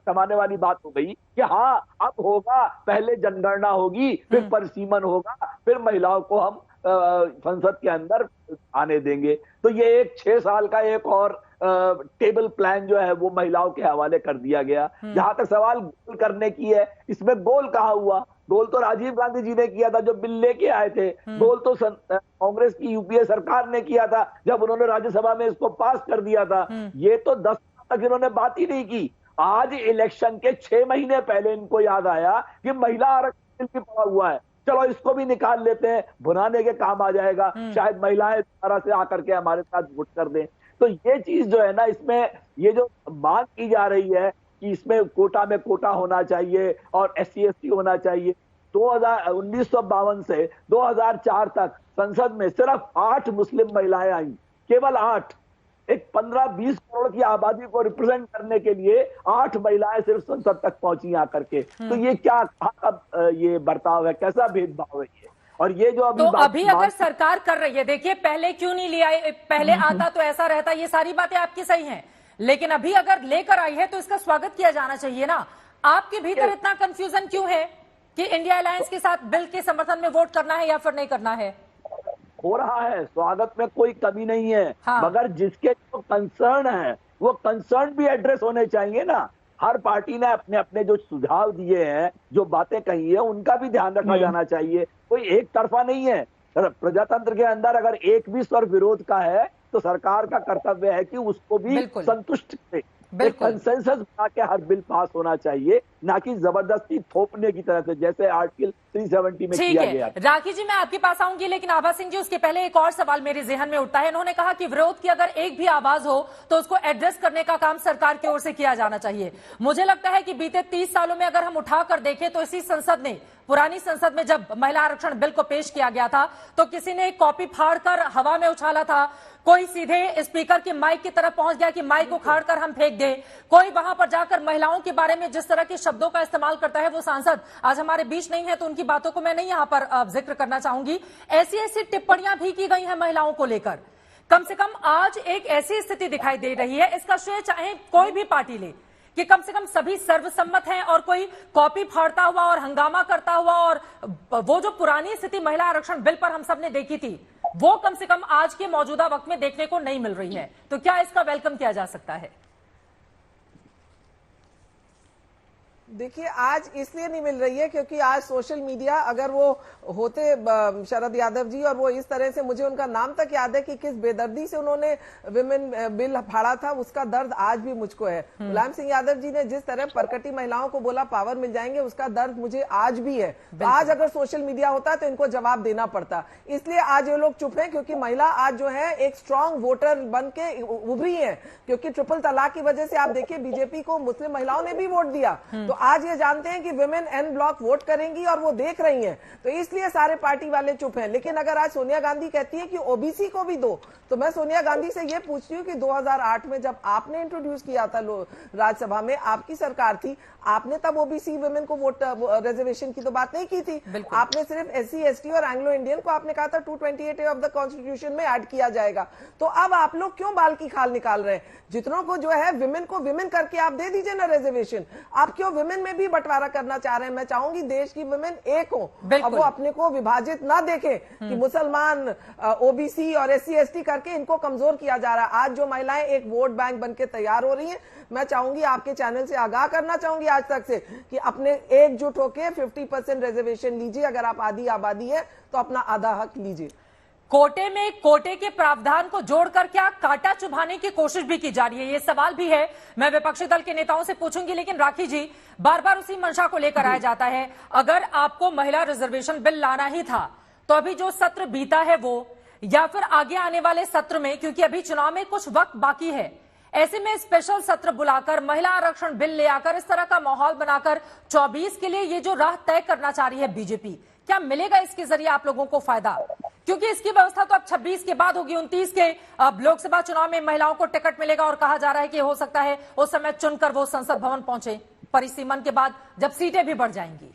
थमाने वाली बात हो गई कि हाँ अब होगा, पहले जनगणना होगी, फिर परिसीमन होगा, फिर महिलाओं को हम संसद के अंदर आने देंगे। तो ये एक 6 साल का एक और टेबल प्लान जो है वो महिलाओं के हवाले कर दिया गया। जहां तक सवाल गोल करने की है, इसमें गोल कहाँ हुआ? गोल तो राजीव गांधी जी ने किया था जो बिल लेके आए थे। गोल तो कांग्रेस की यूपीए सरकार ने किया था जब उन्होंने राज्यसभा में इसको पास कर दिया था। ये तो 10 तक इन्होंने बात ही नहीं की। आज इलेक्शन के 6 महीने पहले इनको याद आया कि महिला आरक्षण बिल भी पड़ा हुआ है, चलो इसको भी निकाल लेते हैं, भुनाने के काम आ जाएगा, शायद महिलाएं दोबारा से आकर के हमारे साथ वोट कर दें। तो ये चीज जो है ना, इसमें ये जो मांग की जा रही है कि इसमें कोटा में कोटा होना चाहिए और SC/ST होना चाहिए, 1952 से 2004 तक संसद में सिर्फ 8 मुस्लिम महिलाएं आई, केवल 8। एक 15-20 करोड़ की आबादी को रिप्रेजेंट करने के लिए 8 महिलाएं सिर्फ संसद तक पहुंची आकर के। तो ये क्या, ये बर्ताव है, कैसा भेदभाव है ये? और ये जो अभी अगर सरकार कर रही है, देखिए पहले क्यों नहीं लिया, पहले आता तो ऐसा रहता, ये सारी बातें आपकी सही हैं, लेकिन अभी अगर लेकर आई है तो इसका स्वागत किया जाना चाहिए ना। आपके भीतर इतना कंफ्यूजन क्यों है कि इंडिया अलायंस के साथ बिल के समर्थन में वोट करना है या फिर नहीं करना है? हो रहा है, स्वागत में कोई कमी नहीं है। हाँ। मगर जिसके जो कंसर्न है वो कंसर्न भी एड्रेस होने चाहिए ना। हर पार्टी ने अपने अपने जो सुझाव दिए हैं, जो बातें कही है, उनका भी ध्यान रखा जाना चाहिए। कोई एक तरफा नहीं है। प्रजातंत्र के अंदर अगर एक भी स्वर विरोध का है तो सरकार का कर्तव्य है कि उसको भी संतुष्ट करे। कंसेंसस बना के हर बिल पास होना चाहिए, ना कि जबरदस्ती थोपने की तरह से, जैसे आर्टिकल 370 में किया गया। राखी जी, मैं आपके पास आऊंगी, लेकिन आभा सिंह जी, उसके पहले एक और सवाल मेरे जहन में उठता है। इन्होंने कहा कि विरोध की अगर एक भी आवाज हो तो उसको एड्रेस करने का काम सरकार की ओर से किया जाना चाहिए। मुझे लगता है कि बीते 30 सालों में अगर हम उठाकर देखें तो इसी संसद ने, पुरानी संसद में जब महिला आरक्षण बिल को पेश किया गया था तो किसी ने एक कॉपी फाड़कर हवा में उछाला था, कोई सीधे स्पीकर के माइक की तरफ पहुंच गया कि माइक उखाड़कर हम फेंक दें, कोई वहां पर जाकर महिलाओं के बारे में जिस तरह के शब्दों का इस्तेमाल करता है। वो सांसद आज हमारे बीच नहीं है तो उनकी बातों को मैं नहीं यहां पर जिक्र करना चाहूंगी। ऐसी टिप्पणियां भी की गई हैं महिलाओं को लेकर। कम से कम आज एक ऐसी स्थिति दिखाई दे रही है, इसका श्रेय चाहे कोई भी पार्टी ले, कि कम से कम सभी सर्वसम्मत हैं और कोई कॉपी फाड़ता हुआ और हंगामा करता हुआ, और वो जो पुरानी स्थिति महिला आरक्षण बिल पर हम सब ने देखी थी वो कम से कम आज के मौजूदा वक्त में देखने को नहीं मिल रही है। तो क्या इसका वेलकम किया जा सकता है? देखिए, आज इसलिए नहीं मिल रही है क्योंकि आज सोशल मीडिया, अगर वो होते शरद यादव जी और वो इस तरह से, मुझे उनका नाम तक याद है कि किस बेदर्दी से उन्होंने विमेन बिल फाड़ा था, उसका दर्द आज भी मुझको है। मुलायम सिंह यादव जी ने जिस तरह परकटी महिलाओं को बोला पावर मिल जाएंगे, उसका दर्द मुझे आज भी है। आज अगर सोशल मीडिया होता तो इनको जवाब देना पड़ता। इसलिए आज ये लोग चुप है क्योंकि महिला आज जो है एक स्ट्रांग वोटर बन के उभरी है। क्योंकि ट्रिपल तलाक की वजह से आप देखिए बीजेपी को मुस्लिम महिलाओं ने भी वोट दिया, तो आज ये जानते हैं कि विमेन एन ब्लॉक वोट करेंगी और वो देख रही हैं, तो इसलिए सारे पार्टी वाले चुप हैं। लेकिन अगर आज सोनिया गांधी कहती है कि ओबीसी को भी दो, तो मैं सोनिया गांधी से ये पूछती हूँ कि 2008 में जब आपने इंट्रोड्यूस किया था राज्यसभा में, आपकी सरकार थी, आपने तब ओबीसी विमेन को वोट रिजर्वेशन की तो बात नहीं की थी। आपने सिर्फ SC/ST और एंग्लो इंडियन को आपने कहा था 228A ऑफ द कॉन्स्टिट्यूशन में ऐड किया जाएगा। तो अब आप लोग क्यों बाल की खाल निकाल रहे हैं? जितनों को जो है विमेन को विमेन करके आप दे दीजिए ना रिजर्वेशन। आप क्यों विमेन में भी बंटवारा करना चाह रहे हैं? मैं चाहूंगी देश की विमेन एक हो, अब वो अपने को विभाजित ना देखे कि मुसलमान, ओबीसी और SC/ST करके इनको कमजोर किया जा रहा है। आज जो महिलाएं एक वोट बैंक बनके तैयार हो रही हैं, मैं चाहूंगी आपके चैनल से आगाह करना चाहूंगी आज तक से कि अपने एकजुट होकर 50% रिजर्वेशन लीजिए। अगर आप आधी आबादी है तो अपना आधा हक लीजिए। कोटे में कोटे के प्रावधान को जोड़कर क्या कांटा चुभाने की कोशिश भी की जा रही है? ये सवाल भी है, मैं विपक्षी दल के नेताओं से पूछूंगी। लेकिन राखी जी, बार बार उसी मंशा को लेकर आया जाता है। अगर आपको महिला रिजर्वेशन बिल लाना ही था तो अभी जो सत्र बीता है वो, या फिर आगे आने वाले सत्र में, क्योंकि अभी चुनाव में कुछ वक्त बाकी है, ऐसे में स्पेशल सत्र बुलाकर महिला आरक्षण बिल ले आकर इस तरह का माहौल बनाकर 24 के लिए ये जो राह तय करना चाह रही है बीजेपी, क्या मिलेगा इसके जरिए आप लोगों को फायदा? क्योंकि इसकी व्यवस्था तो अब 26 के बाद होगी, 29 के अब लोकसभा चुनाव में महिलाओं को टिकट मिलेगा और कहा जा रहा है कि हो सकता है उस समय चुनकर वो संसद भवन पहुंचे परिसीमन के बाद, जब सीटें भी बढ़ जाएंगी।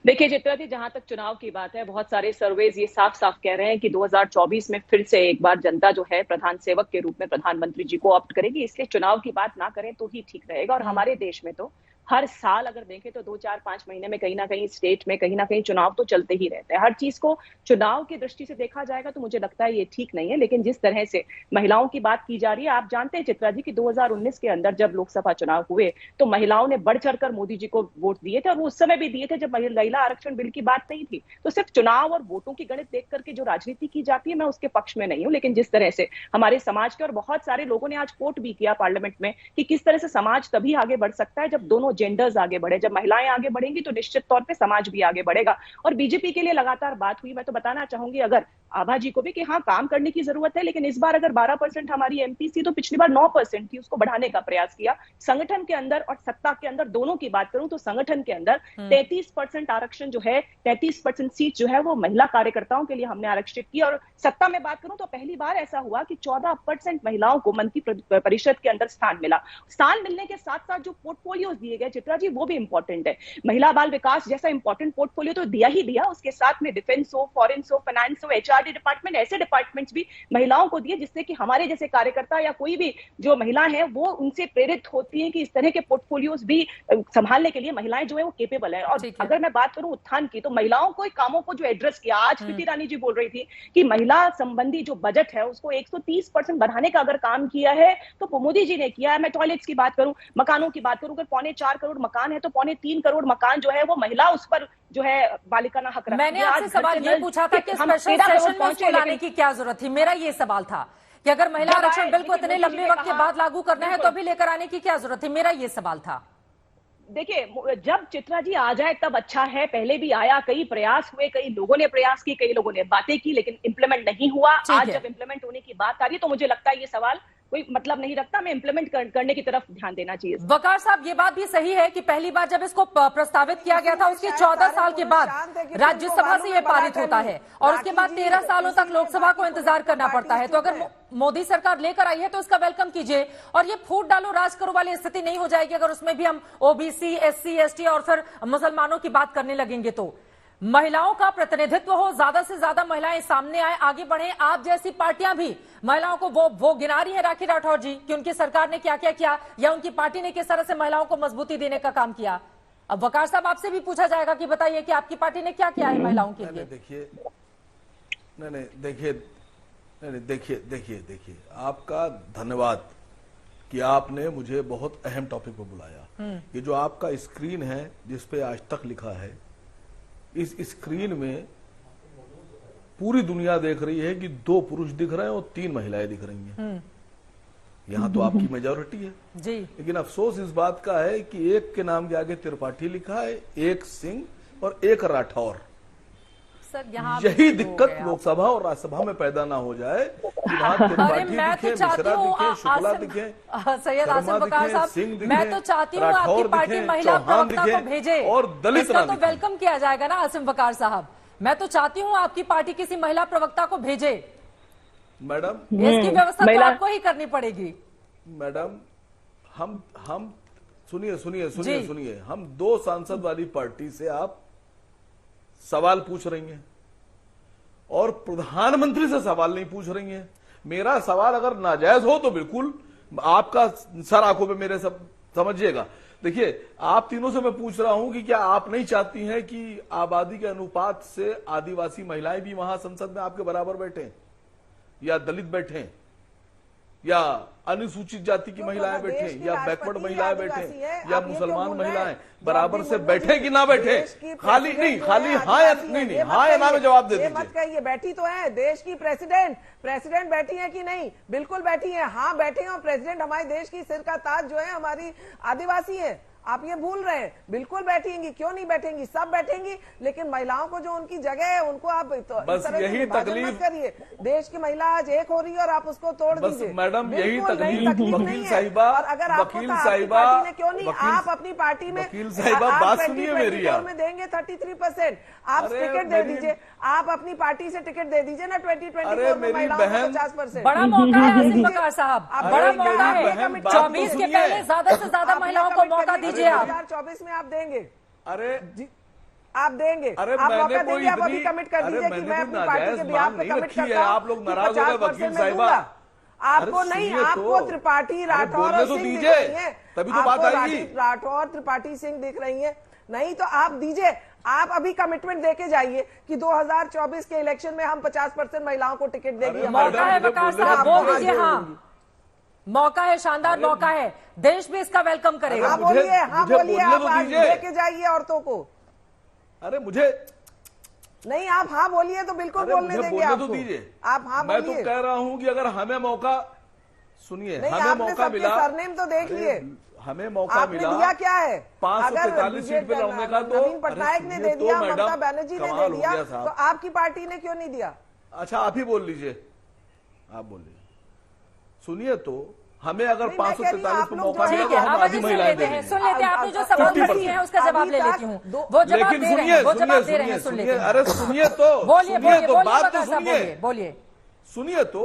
देखिए चित्रा जी, जहां तक चुनाव की बात है, बहुत सारे सर्वेज ये साफ साफ कह रहे हैं कि 2024 में फिर से एक बार जनता जो है प्रधान सेवक के रूप में प्रधानमंत्री जी को ऑप्ट करेगी। इसलिए चुनाव की बात ना करें तो ही ठीक रहेगा। और हमारे देश में तो हर साल अगर देखें तो 2, 4, 5 महीने में कहीं ना कहीं स्टेट में कहीं ना कहीं चुनाव तो चलते ही रहते हैं। हर चीज को चुनाव की दृष्टि से देखा जाएगा तो मुझे लगता है ये ठीक नहीं है। लेकिन जिस तरह से महिलाओं की बात की जा रही है, आप जानते हैं चित्रा जी कि 2019 के अंदर जब लोकसभा चुनाव हुए तो महिलाओं ने बढ़ चढ़कर मोदी जी को वोट दिए थे, और वो उस समय भी दिए थे जब महिला आरक्षण बिल की बात नहीं थी। तो सिर्फ चुनाव और वोटों की गणित देख करके जो राजनीति की जाती है, मैं उसके पक्ष में नहीं हूं। लेकिन जिस तरह से हमारे समाज के और बहुत सारे लोगों ने आज कोट भी किया पार्लियामेंट में कि किस तरह से समाज तभी आगे बढ़ सकता है जब दोनों जेंडर्स आगे बढ़े, जब महिलाएं आगे बढ़ेंगी तो निश्चित तौर पे समाज भी आगे बढ़ेगा। और बीजेपी के लिए लगातार बात हुई, मैं तो बताना चाहूंगी अगर आभा जी को भी कि हाँ काम करने की जरूरत है, लेकिन इस बार अगर 12% हमारी एमपी थी तो पिछली बार 9% थी, उसको बढ़ाने का प्रयास किया। संगठन के अंदर और सत्ता के अंदर दोनों की बात करूं तो संगठन के अंदर 33% आरक्षण जो है, 33% सीट जो है वो महिला कार्यकर्ताओं के लिए हमने आरक्षित की। और सत्ता में बात करूं तो पहली बार ऐसा हुआ कि 14% महिलाओं को मंत्री परिषद के अंदर स्थान मिला। स्थान मिलने के साथ साथ जो पोर्टफोलियो दिए गए चित्रा जी, वो भी इंपॉर्टेंट है। महिला बाल विकास जैसा इंपॉर्टेंट पोर्टफोलियो तो दिया ही दिया, उसके साथ में डिफेंस हो, फॉरेन हो, फाइनेंस हो, एचआरडी डिपार्टमेंट, ऐसे डिपार्टमेंट्स भी महिलाओं को दिए जिससे कि हमारे जैसे कार्यकर्ता या कोई भी जो महिला है वो उनसे प्रेरित होती है कि इस तरह के पोर्टफोलियोज भी संभालने के लिए महिलाएं जो है वो केपेबल है। और अगर मैं बात करूं उत्थान की, तो महिलाओं को कामों को जो एड्रेस किया, आज प्रीति रानी जी बोल रही थी कि महिला संबंधी जो बजट है उसको 130% बढ़ाने का अगर काम किया है तो मोदी जी ने किया है। मैं टॉयलेट्स की बात करूं, मकानों की बात करूं, अगर 4.25 करोड़ मकान है तो 3.25 करोड़ मकान जो है वो महिला उस पर जो है बालिकाना हक रखती है। मैंने आपसे सवाल ये पूछा था कि स्पेशल सेशन में उसको लाने की क्या जरूरत थी। मेरा ये सवाल था कि अगर महिला आरक्षण बिल को इतने लंबे वक्त के बाद लागू करना है तो अभी लेकर आने की क्या जरूरत थी। मेरा ये सवाल था। देखिए, जब चित्रा जी आ जाए तब अच्छा है। पहले भी आया, कई प्रयास हुए, कई लोगों ने प्रयास की, कई लोगों ने बातें की, लेकिन इंप्लीमेंट नहीं हुआ। आज जब इंप्लीमेंट होने की बात आ रही है तो मुझे लगता है ये सवाल कोई मतलब नहीं रखता। मैं इंप्लीमेंट करने की तरफ ध्यान देना चाहिए। वकार साहब, ये बात भी सही है कि पहली बार जब इसको प्रस्तावित किया गया था उसके 14 साल के बाद राज्यसभा से ये पारित होता है और उसके बाद 13 सालों तक लोकसभा को इंतजार करना पड़ता है। तो अगर मोदी सरकार लेकर आई है तो इसका वेलकम कीजिए। और ये फूट डालो राज करो वाली स्थिति नहीं हो जाएगी अगर उसमें भी हम ओबीसी, एससी, एसटी और फिर मुसलमानों की बात करने लगेंगे। तो महिलाओं का प्रतिनिधित्व हो, ज्यादा से ज्यादा महिलाएं सामने आए, आगे बढ़े। आप जैसी पार्टियां भी महिलाओं को वो गिना रही है राखी राठौर जी कि उनकी सरकार ने क्या क्या किया या उनकी पार्टी ने किस तरह से महिलाओं को मजबूती देने का काम किया। अब वकार साहब, आपसे भी पूछा जाएगा कि बताइए कि आपकी पार्टी ने क्या किया है महिलाओं के लिए। देखिए आपका धन्यवाद कि आपने मुझे बहुत अहम टॉपिक पर बुलाया। ये जो आपका स्क्रीन है जिसपे आज तक लिखा है, इस स्क्रीन में पूरी दुनिया देख रही है कि 2 पुरुष दिख रहे हैं और 3 महिलाएं दिख रही हैं। यहां तो आपकी मेजॉरिटी है जी। लेकिन अफसोस इस बात का है कि एक के नाम के आगे त्रिपाठी लिखा है, एक सिंह और एक राठौर। यही दिक्कत लोकसभा और राज्यसभा में पैदा ना हो जाए कि वहां त्रिपाठी दिखे, मिश्रा दिखे, शुक्ला दिखे, सैयद आसिम वकार साहब, मैं तो चाहती हूँ आपकी पार्टी महिला प्रवक्ता को भेजे और दलित तो वेलकम किया जाएगा ना। आसिम वकार साहब, मैं तो चाहती हूँ आपकी पार्टी किसी महिला प्रवक्ता को भेजे। मैडम, इसकी व्यवस्था तो आपको ही करनी पड़ेगी। मैडम, हम सुनिए, हम 2 सांसद वाली पार्टी से आप सवाल पूछ रही हैं और प्रधानमंत्री से सवाल नहीं पूछ रही हैं। मेरा सवाल अगर नाजायज हो तो बिल्कुल आपका सर आंखों पे मेरे सब समझिएगा। देखिए, आप तीनों से मैं पूछ रहा हूं कि क्या आप नहीं चाहती हैं कि आबादी के अनुपात से आदिवासी महिलाएं भी वहां संसद में आपके बराबर बैठे या दलित बैठे? या अनुसूचित जाति की महिलाएं बैठे या बैकवर्ड महिलाएं बैठे या मुसलमान महिलाएं बराबर से बैठे कि ना बैठे, खाली नहीं, खाली हाँ या नहीं, हाँ या ना में जवाब दे दीजिए। मत कहिए, बैठी तो है देश की प्रेसिडेंट बैठी है कि नहीं? बिल्कुल बैठी है, हाँ बैठे हैं। और प्रेसिडेंट हमारे देश की सिर का ताज जो है हमारी आदिवासी है, आप ये भूल रहे हैं। बिल्कुल बैठेंगी, क्यों नहीं बैठेंगी, सब बैठेंगी। लेकिन महिलाओं को जो उनकी जगह है उनको आप बस यही तकलीफ करिए। देश की महिला आज एक हो रही है और आप उसको तोड़ दीजिए। मैडम यही तकलीफ वकील साहिबा, और अगर आपको पार्टी ने क्यों नहीं, आप अपनी पार्टी में वकील साहिबा बात सुनिए मेरी यार, में देंगे 33%, आप टिकट दे दीजिए, आप अपनी पार्टी से टिकट दे दीजिए ना 2024 में महिलाओं को 50%। बड़ा मौका है आसिफ बकार साहब, बड़ा मौका है। 24 के पहले ज्यादा से ज्यादा महिलाओं को मौका दीजिए। 2024 में आप देंगे, अरे आप देंगे, अरे आप मैंने मौका कोई देंगे, आप अभी कमिट कर दीजिए कि मैं अपनी पार्टी के बिहाफ पे कमिट करता हूं। आप लोग नाराज हो गए वकील साहिबा, आपको नहीं, आपको त्रिपाठी राठौर और सिंह दिख रही है, तभी तो बात आएगी। राठौर त्रिपाठी सिंह दिख रही है, नहीं तो आप दीजिए, आप अभी कमिटमेंट देके जाइए कि 2024 के इलेक्शन में हम 50% महिलाओं को टिकट देंगे। मौका है बकार साहब, बोल दीजिए। हाँ मौका है, शानदार मौका है, देश भी इसका वेलकम करेगा। हाँ बोलिए, हाँ बोलिए, आप लेके जाइए औरतों को। अरे मुझे नहीं, आप हाँ बोलिए तो बिल्कुल बोलने देंगे आपको। तो दीजिए, आप हाँ मैं बोलिए। तो कह रहा हूं कि अगर हमें मौका, सुनिए, हमें मौका मिला, सरनेम तो देख लिए, हमें मौका मिला, दिया क्या है? 543 सीट पे लड़ने का, तो नवीन पटनायक ने दे दिया, ममता बनर्जी ने दे दिया, तो आपकी पार्टी ने क्यों नहीं दिया? अच्छा आप ही बोल लीजिए, आप बोल लीजिए। सुनिए, तो हमें अगर 543 पे मौका मिला तो हम आधी महिलाएं देंगे। सुन लेते हैं, आपने जो सवाल पूछे हैं उसका जवाब ले लेती हूँ, वो जवाब दे रहे हैं, वो जवाब दे रहे हैं, सुन लेते हैं। अरे सुनिए तो, बोलिए तो बात तो बोलिए। सुनिए तो,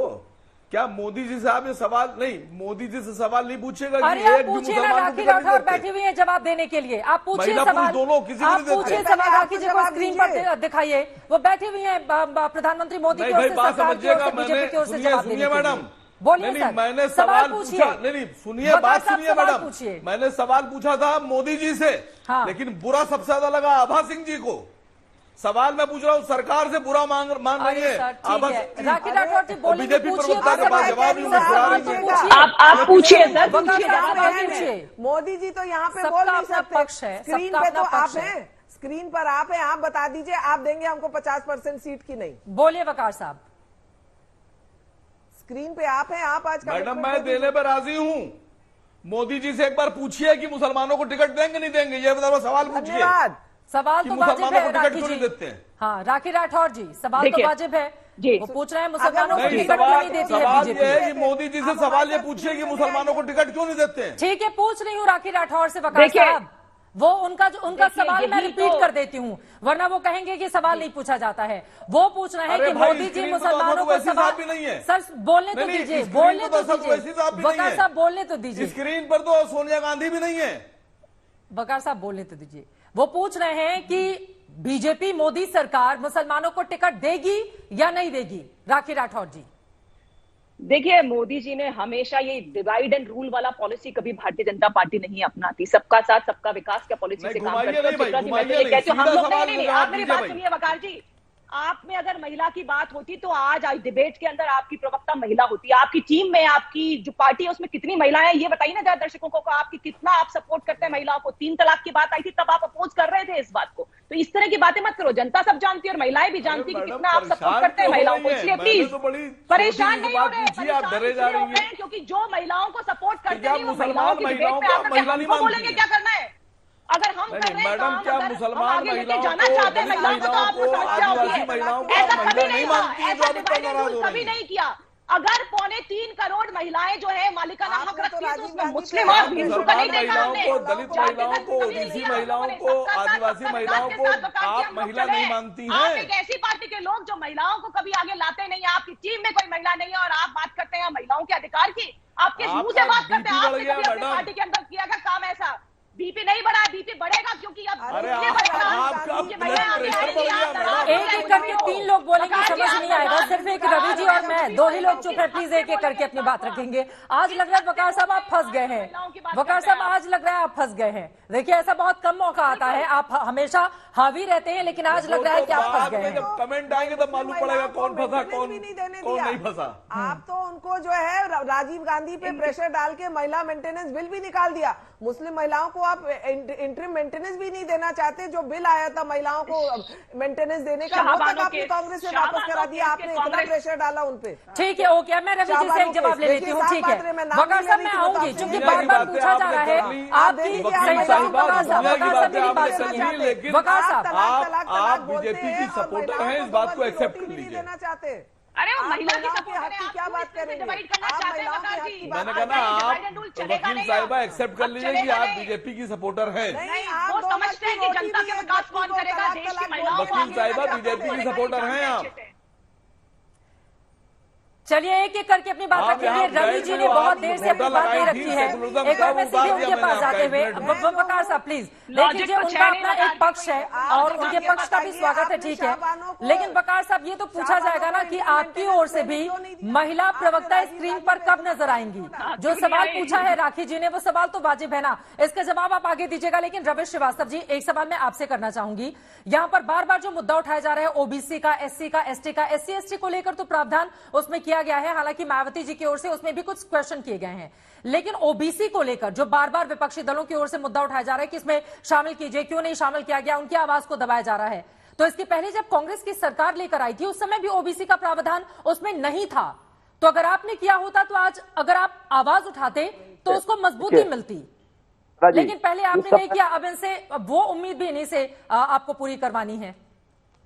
क्या मोदी जी से आप ये सवाल नहीं, मोदी जी से सवाल नहीं पूछेगा? अरे आप पूछिए ना, राखी राठौर बैठी हुई है जवाब देने के लिए, आप पूछिए सवाल, दोनों किसी आप पूछिए सवाल, राखी जी को स्क्रीन पर दिखाइए, वो बैठी हुई है प्रधानमंत्री मोदी की ओर से, सरकार की ओर से, बीजेपी की ओर से जवाब देने के लिए। मैडम बोलिए सर, मैंने सवाल पूछा, नहीं सुनिए, बात सुनिए मैडम, मैंने सवाल पूछा था मोदी जी से, लेकिन बुरा सबसे ज्यादा लगा आभा सिंह जी को। सवाल मैं पूछ रहा हूँ सरकार से, बुरा मांग रही है आभा सिंह जी। राखी राठौर जी बोलिए, बीजेपी प्रवक्ता के पास जवाब नहीं, आप पूछिए सर, मोदी जी तो यहाँ पे बोल नहीं सकते, स्क्रीन पे तो आप हैं, स्क्रीन पर आप हैं, आप बता दीजिए आप देंगे हमको 50% सीट की नहीं? बोलिए वकार साहब। स्क्रीन पे आप हैं, आप आज मैडम मैं देने पर राजी हूं। मोदी जी से एक बार पूछिए कि मुसलमानों को टिकट देंगे नहीं देंगे, ये सवाल पूछिए। सवाल तो वाजिब है राखी जी, देते हैं। हाँ राखी राठौर जी, सवाल तो वाजिब है, वो पूछ रहे हैं मुसलमानों को टिकट क्यों नहीं देती है बीजेपी? सवाल ये मोदी जी से सवाल ये पूछिए कि मुसलमानों को टिकट क्यों नहीं देते हैं। ठीक है, पूछ रही हूँ राखी राठौर से वकार साहब, वो उनका सवाल मैं रिपीट कर देती हूँ, वरना वो कहेंगे कि सवाल नहीं पूछा जाता है। वो पूछ रहे हैं कि मोदी जी मुसलमानों को सवाल भी नहीं है। सर बोलने तो दीजिए, बोलने तो दीजिए वकार साहब, बोलने तो दीजिए। स्क्रीन पर तो सोनिया गांधी भी नहीं है। वकार साहब बोलने तो दीजिए। वो पूछ रहे हैं कि बीजेपी मोदी सरकार मुसलमानों को टिकट देगी या नहीं देगी। राखी राठौर जी देखिए, मोदी जी ने हमेशा ये डिवाइड एंड रूल वाला पॉलिसी कभी भारतीय जनता पार्टी नहीं अपनाती, सबका साथ सबका विकास का पॉलिसी से काम करती है। हम लोग नहीं, आप मेरी बात सुनिए वकार जी, आप में अगर महिला की बात होती तो आज डिबेट के अंदर आपकी प्रवक्ता महिला होती। आपकी टीम में, आपकी जो पार्टी है उसमें कितनी महिलाएं हैं ये बताइए ना जरा दर्शकों को, आपकी कितना आप सपोर्ट करते हैं महिलाओं को। 3 तलाक की बात आई थी तब आप अपोज कर रहे थे इस बात को, तो इस तरह की बातें मत करो। जनता सब जानती है और महिलाएं भी जानती है कि कितना आप सपोर्ट करते हैं महिलाओं को। इसलिए प्लीज परेशान नहीं हो रहे, क्योंकि जो महिलाओं को सपोर्ट करते हैं वो महिलाओं की डिबेट में आकर हमको बोलेंगे क्या करना है। अगर हम कर रहे हैं मैडम, क्या मुसलमान आगे लेके जाना चाहते हैं महिलाओं को, तो आपको समस्या होगी। ऐसा कभी नहीं हुआ, ऐसा डिवाइडेड रूल कभी नहीं किया। अगर 3.25 करोड़ महिलाएं जो है मालिकाना हक रखती है तो उसमें मुस्लिम और हिंदू का नहीं देखा हमने। दलित महिलाओं को, ओबीसी महिलाओं को, आदिवासी महिलाओं को आप महिला नहीं मानती हैं। आप एक ऐसी पार्टी के लोग जो महिलाओं को कभी आगे लाते नहीं है। आपकी टीम में कोई महिला नहीं है और आप बात करते हैं महिलाओं के अधिकार की। आप किस मुंह से बात करते हैं? आपने कभी अपनी पार्टी के अंदर किया क्या काम ऐसा? बीपी नहीं बढ़ा, बीपी बढ़ेगा क्योंकि अब अरे आपका एक एक करके 3 लोग बोलेंगे, समझ नहीं आएगा। सिर्फ एक रवि जी और मैं 2 ही लोग चुप है। प्लीज एक एक करके अपनी बात रखेंगे। आज लग रहा है वकार साहब आप फंस गए हैं। वकार साहब आज लग रहा है आप फंस गए हैं। देखिए ऐसा बहुत कम मौका आता है, आप हमेशा हावी रहते हैं, लेकिन आज लग रहा है कि आप फंस गए हैं। जब कमेंट आएंगे तब मालूम पड़ेगा कौन फंसा कौन नहीं फंसा। आप तो उनको जो है राजीव गांधी पे प्रेशर डाल के महिला मेंटेनेंस बिल भी निकाल दिया। मुस्लिम महिलाओं को आप इंटरिम मेंटेनेंस भी नहीं देना चाहते। जो बिल आया था महिलाओं को मेंटेनेंस देने का, वो तक आपने कांग्रेस से वापस करा दिया। आपने इतना प्रेशर डाला उनपे। ठीक है, ओके, मैं रवि जी से एक जवाब ले लेती हूँ। ठीक है वकार साहब, मैं आऊंगी क्योंकि बार बार पूछा जा रहा है आपकी। वकार साहब मेरी बात सुनिए। वकार साहब आप बीजेपी की सपोर्टर हैं, इस बात को एक्सेप्ट कर लीजिए। देना चाहते। अरे वो महिला की सपोर्ट है, क्या बात करेंगे? मैंने कहा ना, आप वकील साहिबा एक्सेप्ट कर लीजिए कि आप बीजेपी की सपोर्टर हैं। वो समझते हैं कि जनता का विकास कौन करेगा, देश की महिलाओं को। वकील साहिबा बीजेपी की सपोर्टर हैं आप। चलिए एक एक करके अपनी बात रखेंगे। रवि जी ने बहुत देर से अपनी बातें रखी है। एक बार मैं सीधे उनके पास जाते हुए, वकार साहब प्लीज देख लीजिए, उनका अपना एक पक्ष है और उनके पक्ष का भी स्वागत है, ठीक है। लेकिन वकार साहब ये तो पूछा जाएगा ना कि आपकी ओर से भी महिला प्रवक्ता स्क्रीन पर कब नजर आएंगी? जो सवाल पूछा है राखी जी ने, वो सवाल तो वाजिब है ना, इसका जवाब आप आगे दीजिएगा। लेकिन रवि श्रीवास्तव जी, एक सवाल मैं आपसे करना चाहूंगी। यहाँ पर बार बार जो मुद्दा उठाया जा रहा है ओबीसी का, एससी का, एसटी का, SC/ST को लेकर तो प्रावधान उसमें किया गया है, हालांकि मायावती जी की ओर से उसमें भी कुछ क्वेश्चन किए गए हैं। लेकिन ओबीसी को लेकर जो बार बार विपक्षी दलों की ओर से मुद्दा उठाया जा रहा है कि इसमें शामिल कीजिए, क्यों नहीं शामिल किया गया, उनकी आवाज को दबाया जा रहा है। तो इसके पहले जब कांग्रेस की सरकार लेकर आई थी, उस समय भी ओबीसी का प्रावधान उसमें नहीं था। तो अगर आपने किया होता तो आज अगर आप आवाज उठाते तो उसको मजबूती मिलती, लेकिन पहले आपने नहीं किया। अब इनसे वो उम्मीद भी इन्हीं से आपको पूरी करवानी है।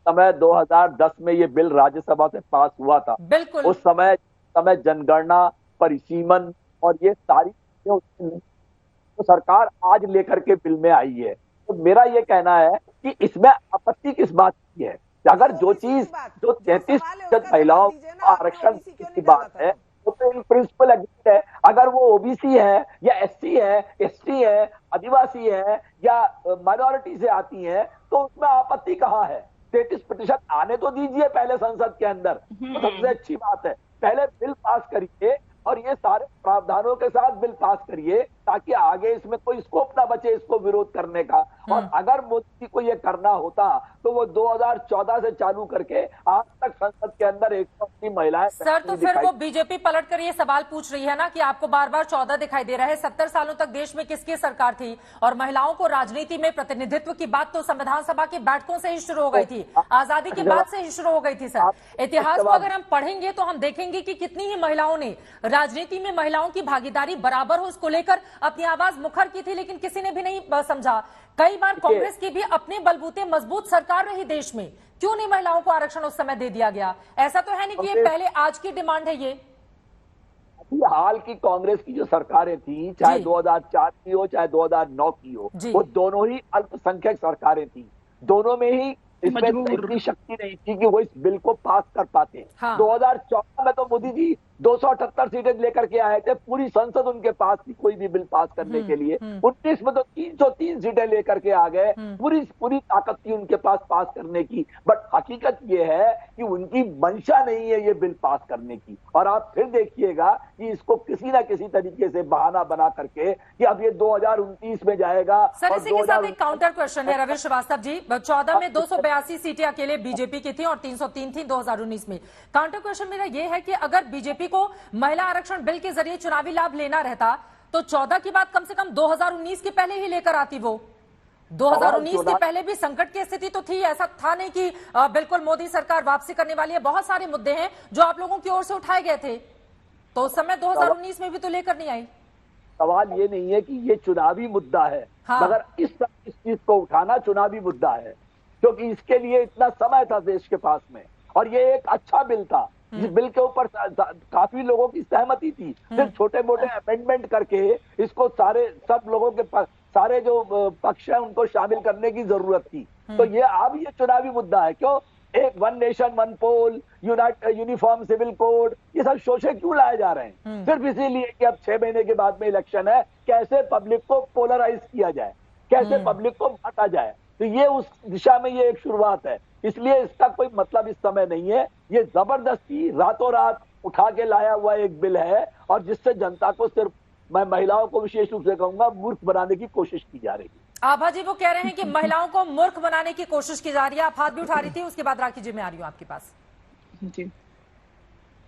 समय 2010 में ये बिल राज्यसभा से पास हुआ था। बिल्कुल उस समय जनगणना, परिसीमन और ये सारी चीजें तो सरकार आज लेकर के बिल में आई है। तो मेरा ये कहना है कि इसमें आपत्ति किस बात की है? अगर जो चीज जो 33% महिलाओं का आरक्षण की बात है तो इन प्रिंसिपल एग्रीड है। अगर वो ओबीसी है या एससी है, एसटी है, आदिवासी है या माइनॉरिटी से आती है, तो उसमें आपत्ति कहाँ है? 33% आने तो दीजिए पहले संसद के अंदर, तो सबसे अच्छी बात है। पहले बिल पास करिए और ये सारे प्रावधानों के साथ बिल पास करिए ताकि आगे इसमें कोई स्कोप ना बचे इसको विरोध करने का। और अगर मोदी को ये करना होता तो वो 2014 से चालू करके आज तक संसद के अंदर 180 महिलाएं। सर तो फिर वो बीजेपी पलट कर ये सवाल पूछ रही है ना कि आपको बार बार 14 दिखाई दे रहा है। 70 सालों तक देश में किसकी सरकार थी और महिलाओं को राजनीति में प्रतिनिधित्व की बात तो संविधान सभा की बैठकों से ही शुरू हो गई थी, आजादी की बात से ही शुरू हो गई थी। सर इतिहास को अगर हम पढ़ेंगे तो हम देखेंगे कि कितनी ही महिलाओं ने राजनीति में महिलाओं की भागीदारी बराबर हो इसको लेकर अपनी आवाज मुखर की थी, लेकिन किसी ने भी नहीं समझा। कई बार कांग्रेस की भी अपने बलबूते मजबूत सरकार रही देश में, क्यों नहीं महिलाओं को आरक्षण उस समय दे दिया गया? ऐसा तो है नहीं कि ये पहले आज की डिमांड है। ये अभी हाल की कांग्रेस की जो सरकारें थी, चाहे 2004 की हो चाहे 2009 की हो, वो दोनों ही अल्पसंख्यक सरकारें थी। दोनों में ही इसमें इतनी शक्ति नहीं थी कि वो इस बिल को पास कर पाते। 2014 में तो मोदी जी 278 सीटें लेकर के आए थे, पूरी संसद उनके पास थी कोई भी बिल पास करने के लिए। 19 में तो 303 सीटें लेकर के आ गए, पूरी ताकत थी उनके पास करने की। बट हकीकत ये है कि उनकी मंशा नहीं है ये बिल पास करने की। और आप फिर देखिएगा कि इसको किसी ना किसी तरीके से बहाना बना करके कि अब ये 2029 में जाएगा। सर इसी के साथ एक काउंटर क्वेश्चन है रवि श्रीवास्तव जी। 14 में 282 सीटें अकेले बीजेपी की थी और 303 थी 2019 में। काउंटर क्वेश्चन मेरा ये है कि अगर बीजेपी को महिला आरक्षण बिल के जरिए चुनावी लाभ लेना रहता तो 14 की बात कम से कम 2019 के पहले ही लेकर आती। वो 2019 के पहले भी संकट की स्थिति तो थी, ऐसा था नहीं कि बिल्कुल मोदी सरकार वापसी करने वाली है। बहुत सारे मुद्दे हैं जो आप लोगों की ओर से उठाए गए थे, तो उस समय 2019 में भी तो लेकर नहीं आई। सवाल ये नहीं है कि ये चुनावी मुद्दा है, मगर इस चीज को उठाना चुनावी मुद्दा है, क्योंकि इसके लिए इतना समय था देश के पास में और ये एक अच्छा बिल था। इस बिल के ऊपर काफी लोगों की सहमति थी। सिर्फ छोटे मोटे अमेंडमेंट करके इसको सब लोगों के सारे जो पक्ष है उनको शामिल करने की जरूरत थी। तो ये अब ये चुनावी मुद्दा है। क्यों एक वन नेशन वन पोल, यूनिफॉर्म सिविल कोड, ये सब शोषे क्यों लाए जा रहे हैं? सिर्फ इसीलिए कि अब 6 महीने के बाद में इलेक्शन है, कैसे पब्लिक को पोलराइज किया जाए। कैसे पब्लिक को बांटा जाए। तो ये उस दिशा में ये एक शुरुआत है, इसलिए इसका कोई मतलब इस समय नहीं है। ये जबरदस्ती रातों रात उठा के लाया हुआ एक बिल है और जिससे जनता को सिर्फ, मैं महिलाओं को विशेष रूप से कहूंगा, मूर्ख बनाने की कोशिश की जा रही है। आभा जी वो कह रहे हैं कि महिलाओं को मूर्ख बनाने की कोशिश की जा रही है। आप हाथ भी उठा रही थी, उसके बाद राखी जी मैं आ रही हूँ आपके पास। जी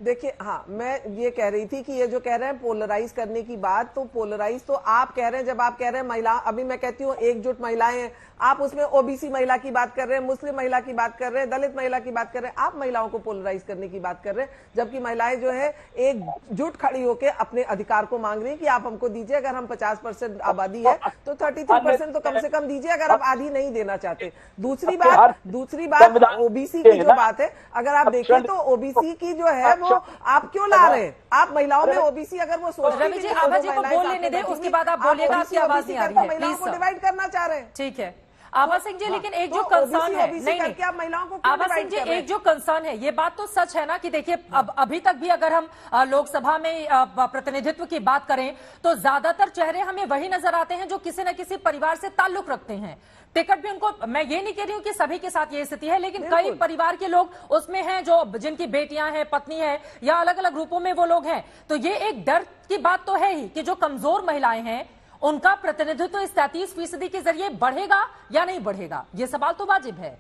देखिए, हाँ, मैं ये कह रही थी कि ये जो कह रहे हैं पोलराइज करने की बात, तो पोलराइज तो आप कह रहे हैं, जब आप कह रहे हैं महिला, अभी मैं कहती हूँ एकजुट महिलाएं हैं, आप उसमें ओबीसी महिला की बात कर रहे हैं, मुस्लिम महिला की बात कर रहे हैं, दलित महिला की बात कर रहे हैं, आप महिलाओं को पोलराइज करने की बात कर रहे हैं, जबकि महिलाएं जो है एकजुट खड़ी होकर अपने अधिकार को मांग रही है कि आप हमको दीजिए। अगर हम 50% आबादी है तो 33% तो कम से कम दीजिए, अगर आप आधी नहीं देना चाहते। दूसरी बात ओबीसी की जो बात है, अगर आप देखें तो ओबीसी की जो है वो आप क्यों ला रहे हैं? आप महिलाओं में ओबीसी अगर वो सोचते रवि जी, आभा जी को बोल लेने दें, उसके बाद आप बोलिएगा, आपकी आवाज नहीं आ रही है। महिलाओं को डिवाइड करना चाह रहे हैं। ठीक है आभा सिंह जी, लेकिन एक जो कंसर्न है, नहीं आप महिलाओं को आभा सिंह जी, एक जो कंसर्न है, ये बात तो सच है ना कि देखिए अब अभी तक भी अगर हम लोकसभा में प्रतिनिधित्व की बात करें तो ज्यादातर चेहरे हमें वही नजर आते हैं जो किसी न किसी परिवार से ताल्लुक रखते हैं। टिकट भी उनको, मैं ये नहीं कह रही हूं कि सभी के साथ ये स्थिति है, लेकिन कई परिवार के लोग उसमें हैं जो जिनकी बेटियां हैं, पत्नी है, या अलग अलग रूपों में वो लोग हैं। तो ये एक डर की बात तो है ही कि जो कमजोर महिलाएं हैं उनका प्रतिनिधित्व इस 33% के जरिए बढ़ेगा या नहीं बढ़ेगा, ये सवाल तो वाजिब है।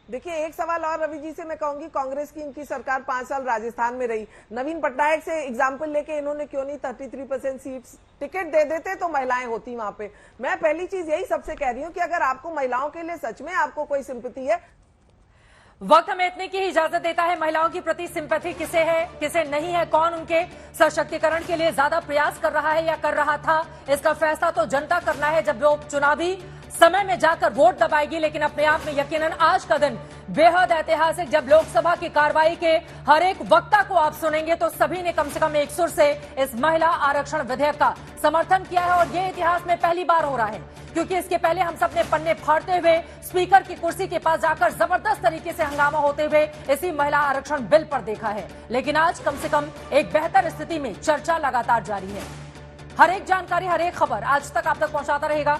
देखिए, एक सवाल और रवि जी से मैं कहूंगी, कांग्रेस की इनकी सरकार 5 साल राजस्थान में रही, नवीन पटनायक से एग्जाम्पल लेके इन्होंने क्यों नहीं 33% सीट्स टिकट दे देते तो महिलाएं होती वहां पे। मैं पहली चीज यही सबसे कह रही हूं कि अगर आपको महिलाओं के लिए सच में आपको कोई सिंपैथी है। वक्त हमें इतने की ही इजाजत देता है। महिलाओं की प्रति सिंपैथी किसे है, किसे नहीं है, कौन उनके सशक्तिकरण के लिए ज्यादा प्रयास कर रहा है या कर रहा था, इसका फैसला तो जनता करना है जब वो चुनावी समय में जाकर वोट दबाएगी। लेकिन अपने आप में यकीनन आज का दिन बेहद ऐतिहासिक, जब लोकसभा की कार्रवाई के हर एक वक्ता को आप सुनेंगे तो सभी ने कम से कम एक सुर से इस महिला आरक्षण विधेयक का समर्थन किया है। और ये इतिहास में पहली बार हो रहा है, क्योंकि इसके पहले हम सब ने पन्ने फाड़ते हुए स्पीकर की कुर्सी के पास जाकर जबरदस्त तरीके से हंगामा होते हुए इसी महिला आरक्षण बिल पर देखा है। लेकिन आज कम से कम एक बेहतर स्थिति में चर्चा लगातार जारी है। हर एक जानकारी, हर एक खबर आज तक आप तक पहुंचाता रहेगा